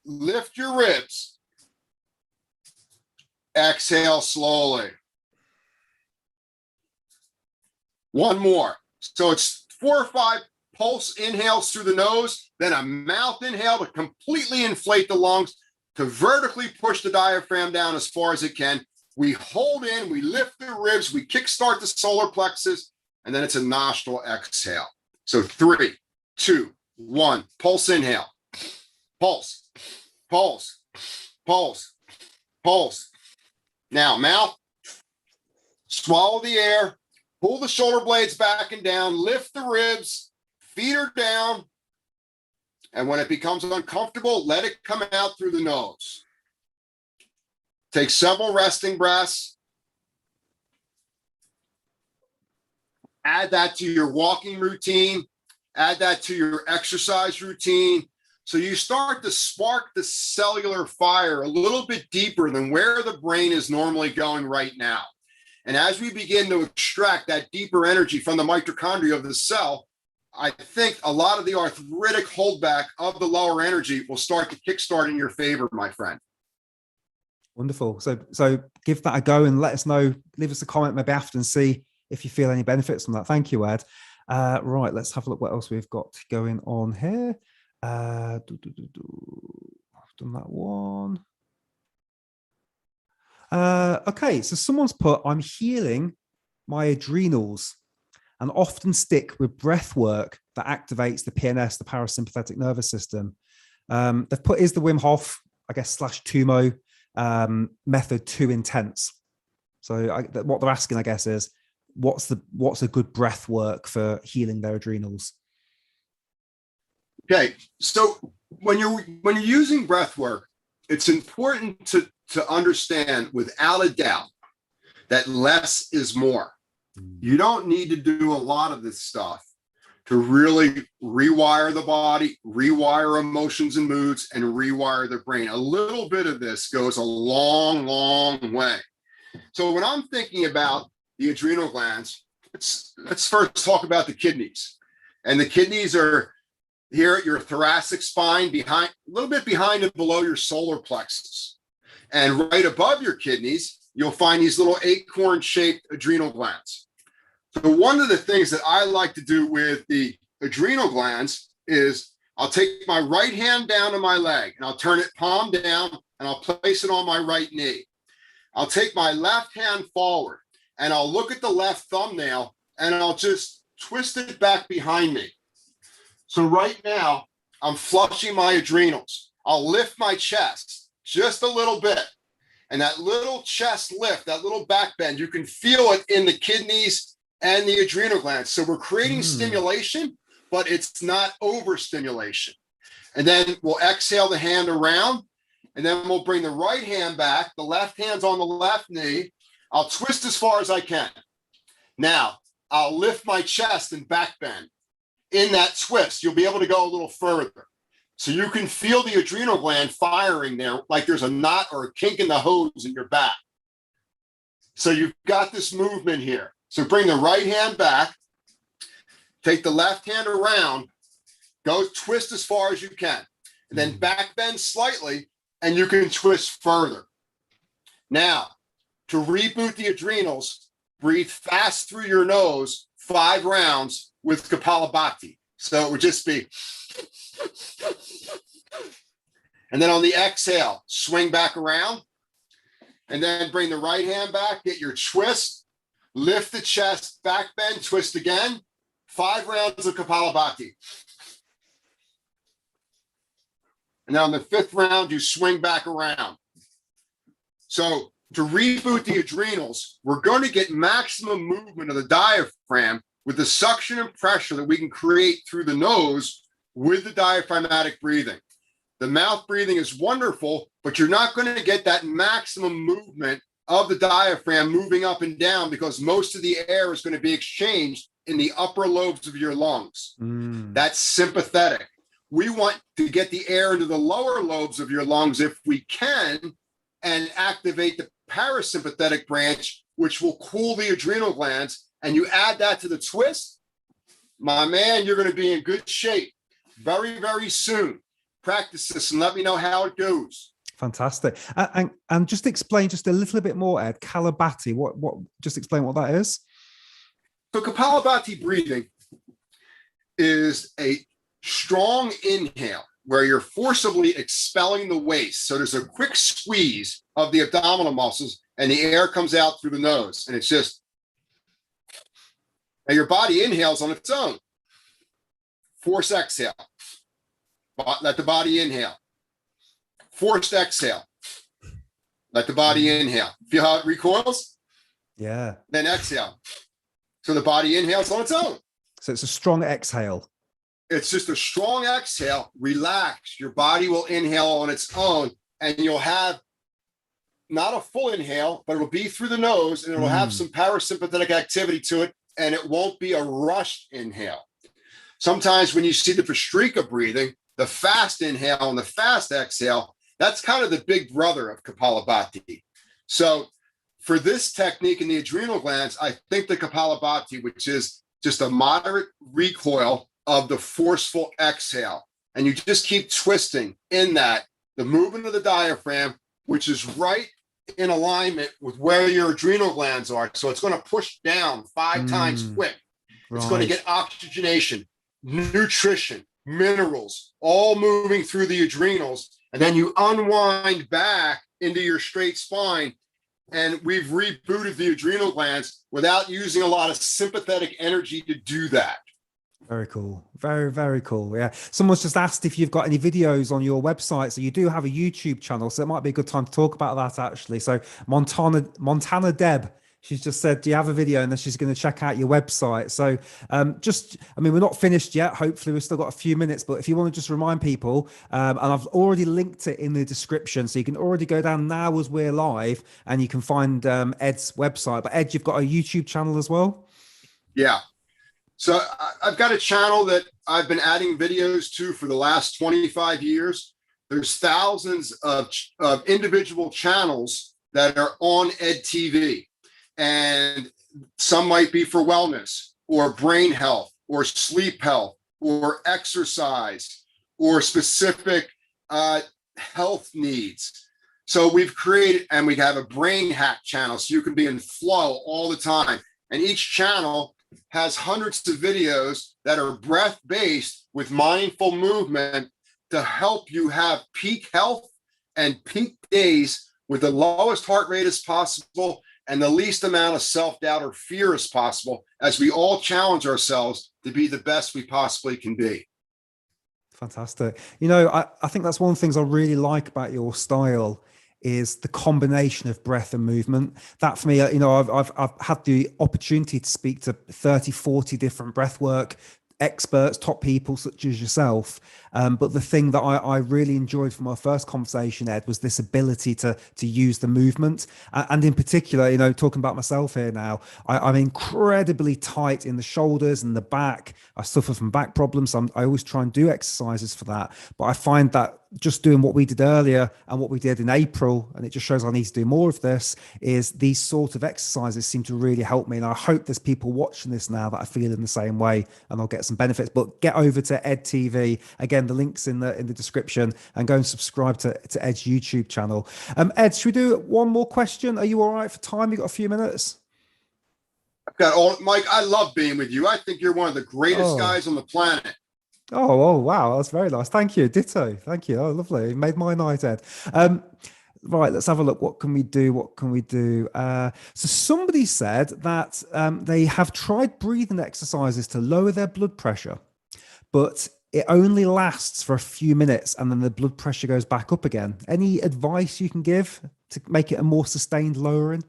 Lift your ribs. Exhale slowly. One more. So it's 4 or 5 pulse inhales through the nose, then a mouth inhale to completely inflate the lungs, to vertically push the diaphragm down as far as it can. We hold in, we lift the ribs, we kickstart the solar plexus, and then it's a nostril exhale. So 3, 2, 1, pulse inhale, pulse, pulse, pulse, pulse. Now mouth, swallow the air, pull the shoulder blades back and down, lift the ribs, feet are down, and when it becomes uncomfortable, let it come out through the nose. Take several resting breaths. Add that to your walking routine. Add that to your exercise routine. So you start to spark the cellular fire a little bit deeper than where the brain is normally going right now. And as we begin to extract that deeper energy from the mitochondria of the cell, I think a lot of the arthritic holdback of the lower energy will start to kickstart in your favor, my friend. Wonderful. So give that a go and let us know, leave us a comment maybe after and see if you feel any benefits from that. Thank you, Ed. Right, let's have a look what else we've got going on here. I've done that one. Okay, so someone's put, I'm healing my adrenals and often stick with breath work that activates the PNS, the parasympathetic nervous system. They've put, is the Wim Hof, I guess, /Tumo method too intense. So what they're asking, I guess, is what's a good breath work for healing their adrenals? Okay, so when you're using breath work, it's important to understand without a doubt that less is more. You don't need to do a lot of this stuff to really rewire the body, rewire emotions and moods, and rewire the brain. A little bit of this goes a long, long way. So when I'm thinking about the adrenal glands, let's first talk about the kidneys. And the kidneys are here at your thoracic spine, behind, a little bit behind and below your solar plexus. And right above your kidneys, you'll find these little acorn-shaped adrenal glands. So one of the things that I like to do with the adrenal glands is I'll take my right hand down to my leg and I'll turn it palm down and I'll place it on my right knee. I'll take my left hand forward and I'll look at the left thumbnail and I'll just twist it back behind me. So right now, I'm flushing my adrenals. I'll lift my chest just a little bit. And that little chest lift, that little back bend, you can feel it in the kidneys and the adrenal glands. So we're creating stimulation, but it's not overstimulation. And then we'll exhale the hand around, and then we'll bring the right hand back. The left hand's on the left knee. I'll twist as far as I can. Now, I'll lift my chest and back bend. In that twist, you'll be able to go a little further. So you can feel the adrenal gland firing there, like there's a knot or a kink in the hose in your back. So you've got this movement here. So bring the right hand back, take the left hand around, go twist as far as you can, and then back bend slightly, and you can twist further. Now, to reboot the adrenals, breathe fast through your nose 5 rounds with Kapalabhati. So it would just be, and then on the exhale, swing back around, and then bring the right hand back, get your twist, lift the chest, back bend, twist again, 5 rounds of Kapalabhati. And then on the 5th round, you swing back around. So to reboot the adrenals, we're going to get maximum movement of the diaphragm with the suction and pressure that we can create through the nose with the diaphragmatic breathing. The mouth breathing is wonderful, but you're not going to get that maximum movement of the diaphragm moving up and down because most of the air is going to be exchanged in the upper lobes of your lungs. That's sympathetic. We want to get the air into the lower lobes of your lungs if we can and activate the parasympathetic branch, which will cool the adrenal glands. And you add that to the twist, my man, you're going to be in good shape very, very soon. Practice this and let me know how it goes. Fantastic. And just explain just a little bit more, Ed, Kapalabhati, just explain what that is. So Kapalabhati breathing is a strong inhale where you're forcibly expelling the waste. So there's a quick squeeze of the abdominal muscles and the air comes out through the nose. And it's just, and your body inhales on its own. Force exhale. Let the body inhale. Forced exhale. Let the body inhale. Feel how it recoils? Yeah. Then exhale. So the body inhales on its own. So it's a strong exhale. It's just a strong exhale. Relax. Your body will inhale on its own, and you'll have not a full inhale, but it'll be through the nose, and it'll have some parasympathetic activity to it, and it won't be a rushed inhale. Sometimes when you see the Vastrika breathing, the fast inhale and the fast exhale, that's kind of the big brother of Kapalabhati. So for this technique in the adrenal glands, I think the Kapalabhati, which is just a moderate recoil of the forceful exhale, and you just keep twisting in that, the movement of the diaphragm, which is right in alignment with where your adrenal glands are. So it's going to push down 5 times quick. It's going to get oxygenation, nutrition, minerals, all moving through the adrenals. And then you unwind back into your straight spine. And we've rebooted the adrenal glands without using a lot of sympathetic energy to do that. Very cool. Very, very cool. Yeah. Someone's just asked if you've got any videos on your website. So you do have a YouTube channel. So it might be a good time to talk about that actually. So Montana Deb, she's just said, do you have a video? And then she's going to check out your website. So I mean, we're not finished yet. Hopefully we've still got a few minutes, but if you want to just remind people, and I've already linked it in the description. So you can already go down now as we're live and you can find Ed's website. But Ed, you've got a YouTube channel as well? Yeah. So I've got a channel that I've been adding videos to for the last 25 years. There's thousands of individual channels that are on Ed TV, and some might be for wellness or brain health or sleep health or exercise or specific health needs. So we've created, and we have a brain hack channel so you can be in flow all the time. And each channel has hundreds of videos that are breath-based with mindful movement to help you have peak health and peak days with the lowest heart rate as possible and the least amount of self-doubt or fear as possible, as we all challenge ourselves to be the best we possibly can be. Fantastic. You know, I think that's one of the things I really like about your style is the combination of breath and movement. That for me, you know, I've had the opportunity to speak to 30, 40 different breathwork experts, top people such as yourself. But the thing that I really enjoyed from our first conversation, Ed, was this ability to use the movement. And in particular, you know, talking about myself here now, I'm incredibly tight in the shoulders and the back. I suffer from back problems. I always try and do exercises for that. But I find that just doing what we did earlier and what we did in April, and it just shows I need to do more of this, is these sort of exercises seem to really help me. And I hope there's people watching this now that I feel in the same way and I'll get some benefits. But get over to Ed TV. Again, the link's in the description, and go and subscribe to Ed's YouTube channel. Ed, should we do one more question? Are you all right for time? You got a few minutes? I've got all, Mike, I love being with you. I think you're one of the greatest guys on the planet. Oh, wow. That's very nice. Thank you. Ditto. Thank you. Oh, lovely. You made my night, Ed. Right, let's have a look. What can we do? So somebody said that they have tried breathing exercises to lower their blood pressure, but it only lasts for a few minutes and then the blood pressure goes back up again. Any advice you can give to make it a more sustained lowering?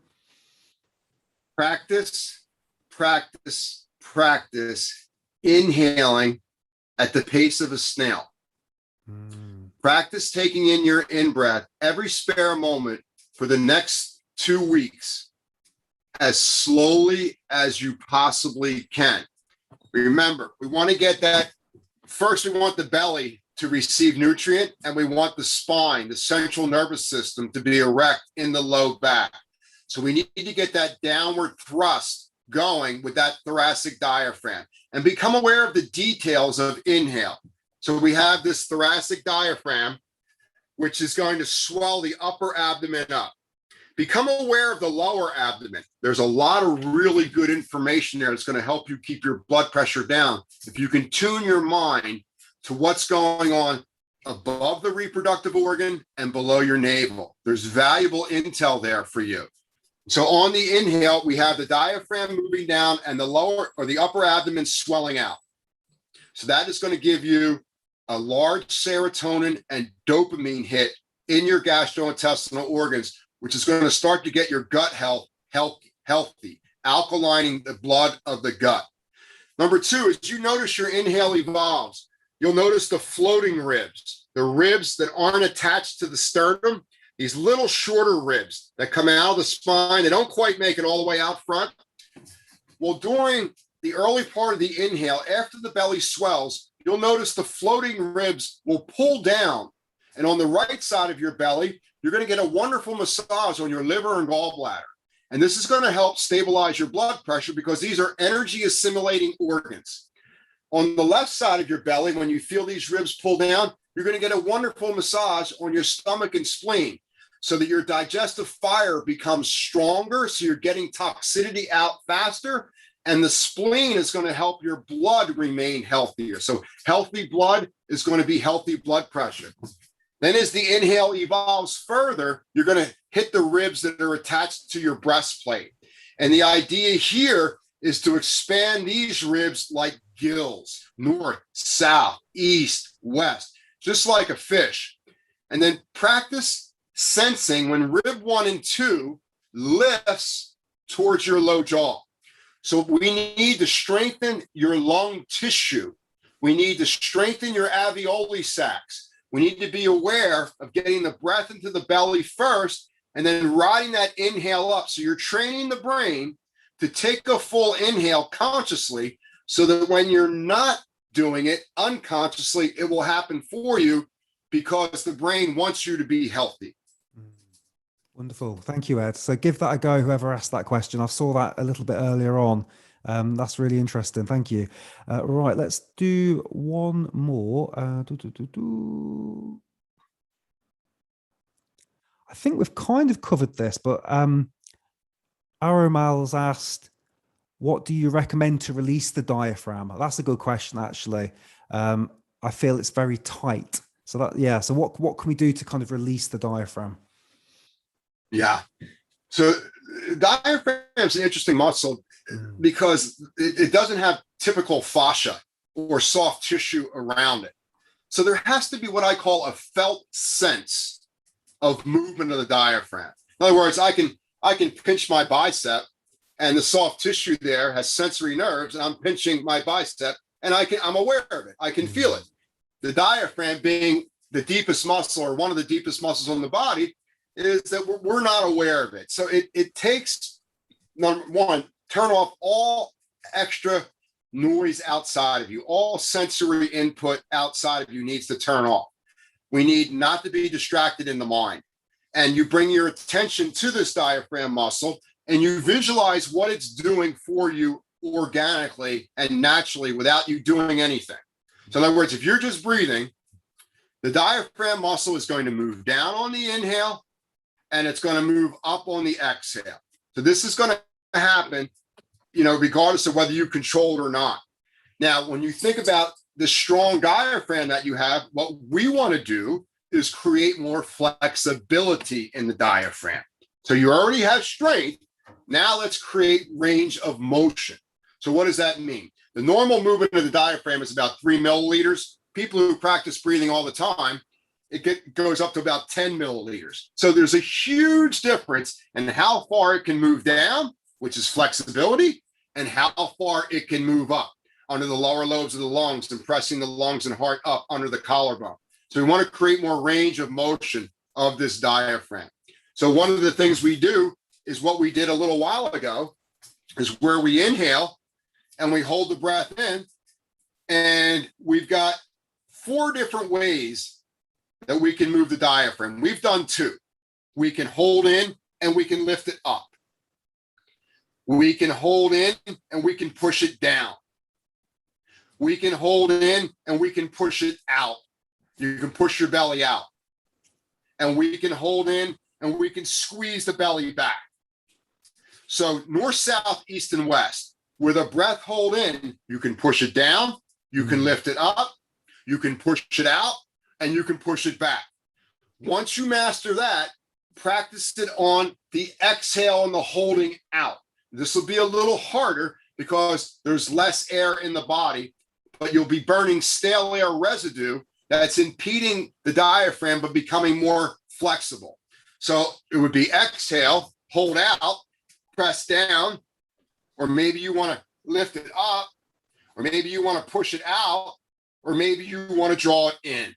Practice, practice, practice, inhaling at the pace of a snail. Practice taking in your in-breath every spare moment for the next 2 weeks as slowly as you possibly can. Remember, we want to get that. First, we want the belly to receive nutrient, and we want the spine, the central nervous system, to be erect in the low back. So we need to get that downward thrust going with that thoracic diaphragm, and become aware of the details of inhale. So we have this thoracic diaphragm, which is going to swell the upper abdomen up. Become aware of the lower abdomen. There's a lot of really good information there that's going to help you keep your blood pressure down. If you can tune your mind to what's going on above the reproductive organ and below your navel, there's valuable intel there for you. So on the inhale, we have the diaphragm moving down and the lower or the upper abdomen swelling out. So that is going to give you a large serotonin and dopamine hit in your gastrointestinal organs, which is going to start to get your gut healthy, alkalining the blood of the gut. Number two, as you notice your inhale evolves, you'll notice the floating ribs, the ribs that aren't attached to the sternum, these little shorter ribs that come out of the spine. They don't quite make it all the way out front. Well, during the early part of the inhale, after the belly swells, you'll notice the floating ribs will pull down. And on the right side of your belly, you're going to get a wonderful massage on your liver and gallbladder. And this is going to help stabilize your blood pressure because these are energy assimilating organs. On the left side of your belly, when you feel these ribs pull down, you're going to get a wonderful massage on your stomach and spleen so that your digestive fire becomes stronger. So you're getting toxicity out faster. And the spleen is going to help your blood remain healthier. So healthy blood is going to be healthy blood pressure. Then as the inhale evolves further, you're going to hit the ribs that are attached to your breastplate. And the idea here is to expand these ribs like gills, north, south, east, west, just like a fish. And then practice sensing when rib 1 and 2 lifts towards your low jaw. So we need to strengthen your lung tissue. We need to strengthen your alveoli sacs. We need to be aware of getting the breath into the belly first and then riding that inhale up. So you're training the brain to take a full inhale consciously so that when you're not doing it unconsciously, it will happen for you because the brain wants you to be healthy. Wonderful. Thank you, Ed. So give that a go, whoever asked that question. I saw that a little bit earlier on. That's really interesting. Thank you. Right, let's do one more. I think we've kind of covered this, but Aromal's asked, what do you recommend to release the diaphragm? That's a good question, actually. I feel it's very tight. So that, yeah. So what can we do to kind of release the diaphragm? Yeah. So diaphragm is an interesting muscle because it doesn't have typical fascia or soft tissue around it. So there has to be what I call a felt sense of movement of the diaphragm. In other words, I can pinch my bicep and the soft tissue there has sensory nerves and I'm pinching my bicep and I'm aware of it. I can feel it. The diaphragm being the deepest muscle or one of the deepest muscles on the body is that we're not aware of it. So it takes, number one, turn off all extra noise outside of you. All sensory input outside of you needs to turn off. We need not to be distracted in the mind. And you bring your attention to this diaphragm muscle and you visualize what it's doing for you organically and naturally without you doing anything. So in other words, if you're just breathing, the diaphragm muscle is going to move down on the inhale and it's going to move up on the exhale. So this is going to happen, regardless of whether you control it or not. Now, when you think about the strong diaphragm that you have, what we want to do is create more flexibility in the diaphragm. So you already have strength. Now let's create range of motion. So what does that mean? The normal movement of the diaphragm is about 3 milliliters. People who practice breathing all the time, it goes up to about 10 milliliters. So there's a huge difference in how far it can move down, which is flexibility, and how far it can move up under the lower lobes of the lungs and pressing the lungs and heart up under the collarbone. So we want to create more range of motion of this diaphragm. So one of the things we do is what we did a little while ago is where we inhale and we hold the breath in, and we've got 4 different ways that we can move the diaphragm. We've done 2. We can hold in and we can lift it up. We can hold in and we can push it down. We can hold in and we can push it out. You can push your belly out. And we can hold in and we can squeeze the belly back. So north, south, east, and west. With a breath hold in, you can push it down, you can lift it up, you can push it out, and you can push it back. Once you master that, practice it on the exhale and the holding out. This will be a little harder because there's less air in the body, but you'll be burning stale air residue that's impeding the diaphragm but becoming more flexible. So it would be exhale, hold out, press down, or maybe you want to lift it up, or maybe you want to push it out, or maybe you want to draw it in.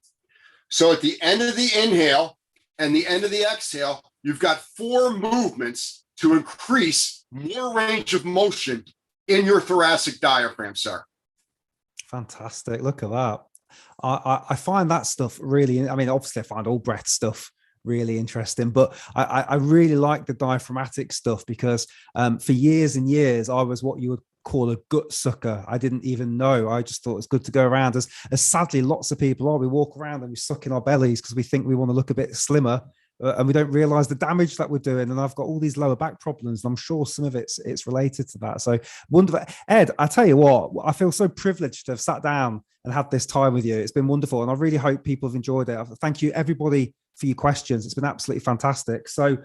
So at the end of the inhale and the end of the exhale, you've got 4 movements to increase more range of motion in your thoracic diaphragm, sir. Fantastic. Look at that. I find that stuff really, obviously I find all breath stuff really interesting, but I really like the diaphragmatic stuff because for years and years, I was what you would call a gut sucker. I didn't even know. I just thought it's good to go around as sadly lots of people are. We walk around and we suck in our bellies because we think we want to look a bit slimmer and we don't realize the damage that we're doing. And I've got all these lower back problems, and I'm sure some of it's related to that. So wonderful. Ed, I tell you what, I feel so privileged to have sat down and had this time with you. It's been wonderful. And I really hope people have enjoyed it. Thank you, everybody for your questions. It's been absolutely fantastic. So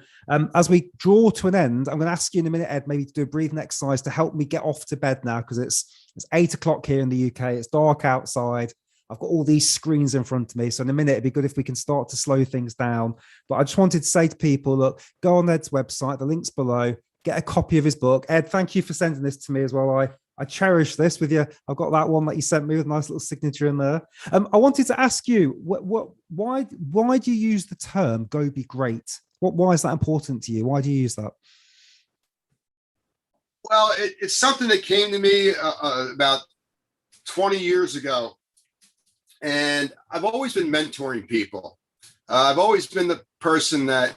as we draw to an end, I'm going to ask you in a minute, Ed, maybe to do a breathing exercise to help me get off to bed now, because it's 8 o'clock here in the UK. It's dark outside. I've got all these screens in front of me. So in a minute, it'd be good if we can start to slow things down. But I just wanted to say to people, look, go on Ed's website, the link's below, get a copy of his book. Ed, thank you for sending this to me as well. I cherish this with you. I've got that one that you sent me with a nice little signature in there. I wanted to ask you, why do you use the term "go be great"? Why is that important to you? Why do you use that? Well, it's something that came to me about 20 years ago. And I've always been mentoring people. I've always been the person that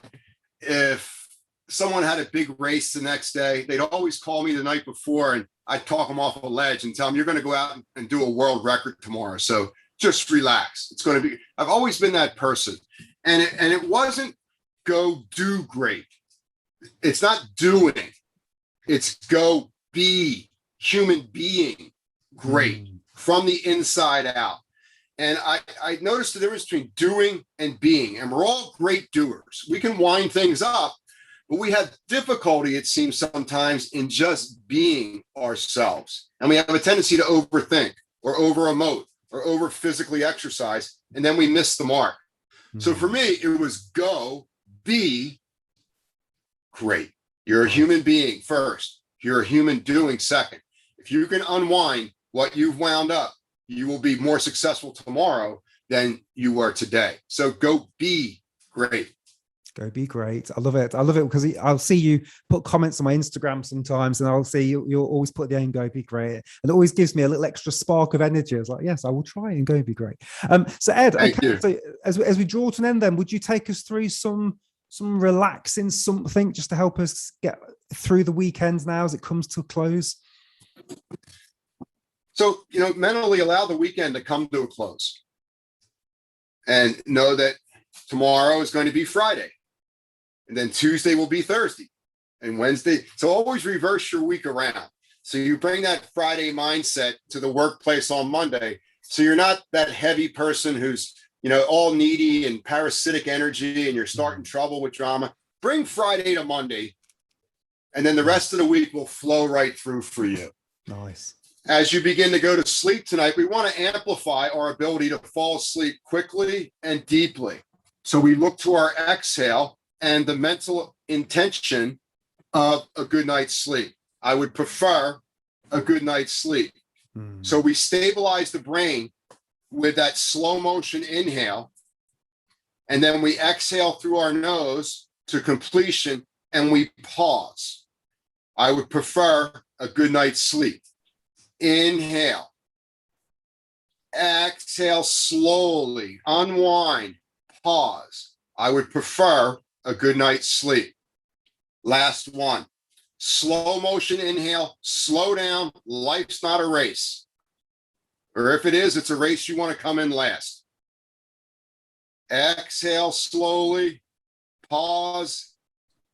if someone had a big race the next day, they'd always call me the night before and I'd talk them off a ledge and tell them, you're going to go out and do a world record tomorrow. So just relax. It's going to be, I've always been that person. And it wasn't go do great. It's not doing. It's go be human being great from the inside out. And I noticed the difference between doing and being, and we're all great doers. We can wind things up, but we have difficulty, it seems sometimes, in just being ourselves. And we have a tendency to overthink or over-emote or over-physically exercise, and then we miss the mark. So for me, it was go, be great. You're a human being first. You're a human doing second. If you can unwind what you've wound up, you will be more successful tomorrow than you were today. So go be great. Go be great. I love it. I love it because I'll see you put comments on my Instagram sometimes, and I'll see you'll always put the aim, go be great. And it always gives me a little extra spark of energy. I was like, yes, I will try and go be great. So Ed, so as we draw to an end then, would you take us through some relaxing something just to help us get through the weekend now as it comes to a close? So, mentally allow the weekend to come to a close and know that tomorrow is going to be Friday, and then Tuesday will be Thursday and Wednesday. So always reverse your week around. So you bring that Friday mindset to the workplace on Monday. So you're not that heavy person who's, all needy and parasitic energy and you're starting trouble with drama. Bring Friday to Monday, and then the rest of the week will flow right through for you. Nice. As you begin to go to sleep tonight, we want to amplify our ability to fall asleep quickly and deeply. So we look to our exhale and the mental intention of a good night's sleep. I would prefer a good night's sleep. So we stabilize the brain with that slow motion inhale, and then we exhale through our nose to completion, and we pause. I would prefer a good night's sleep. Inhale, exhale slowly, unwind, pause. I would prefer a good night's sleep. Last one, slow motion inhale, slow down. Life's not a race. Or if it is, it's a race you want to come in last. Exhale slowly, pause,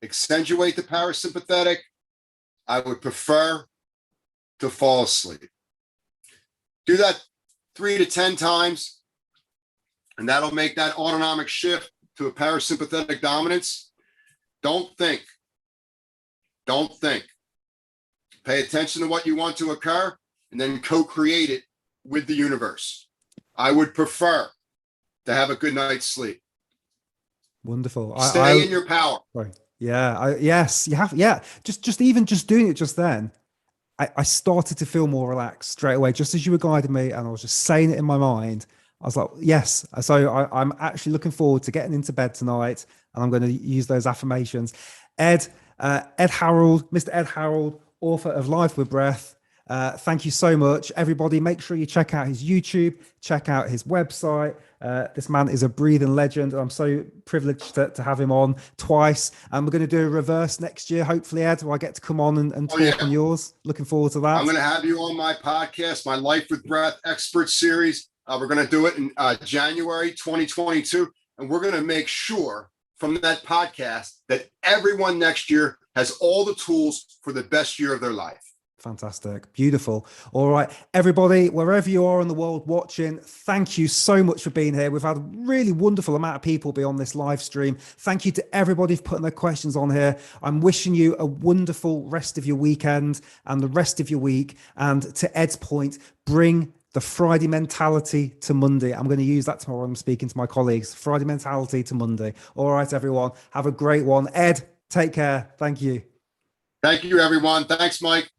accentuate the parasympathetic. I would prefer to fall asleep. Do that 3 to 10 times, and that'll make that autonomic shift to a parasympathetic dominance. Don't think. Don't think. Pay attention to what you want to occur, and then co-create it with the universe. I would prefer to have a good night's sleep. Wonderful. Stay in your power. Sorry. Yeah. Yes, you have. Yeah. Just even doing it just then, I started to feel more relaxed straight away, just as you were guiding me, and I was just saying it in my mind. I was like, yes. So I'm actually looking forward to getting into bed tonight, and I'm going to use those affirmations. Ed Harrold, Mr. Ed Harrold, author of Life with Breath. Thank you so much, everybody. Make sure you check out his YouTube, check out his website. This man is a breathing legend. I'm so privileged to have him on twice. And we're going to do a reverse next year, hopefully, Ed, where I get to come on and talk on yours. Looking forward to that. I'm going to have you on my podcast, my Life with Breath expert series. We're going to do it in January 2022. And we're going to make sure from that podcast that everyone next year has all the tools for the best year of their life. Fantastic. Beautiful. All right, everybody, wherever you are in the world watching, thank you so much for being here. We've had a really wonderful amount of people be on this live stream. Thank you to everybody for putting their questions on here. I'm wishing you a wonderful rest of your weekend and the rest of your week. And to Ed's point, bring the Friday mentality to Monday. I'm going to use that tomorrow. I'm speaking to my colleagues. Friday mentality to Monday. All right, everyone. Have a great one. Ed, take care. Thank you. Thank you, everyone. Thanks, Mike.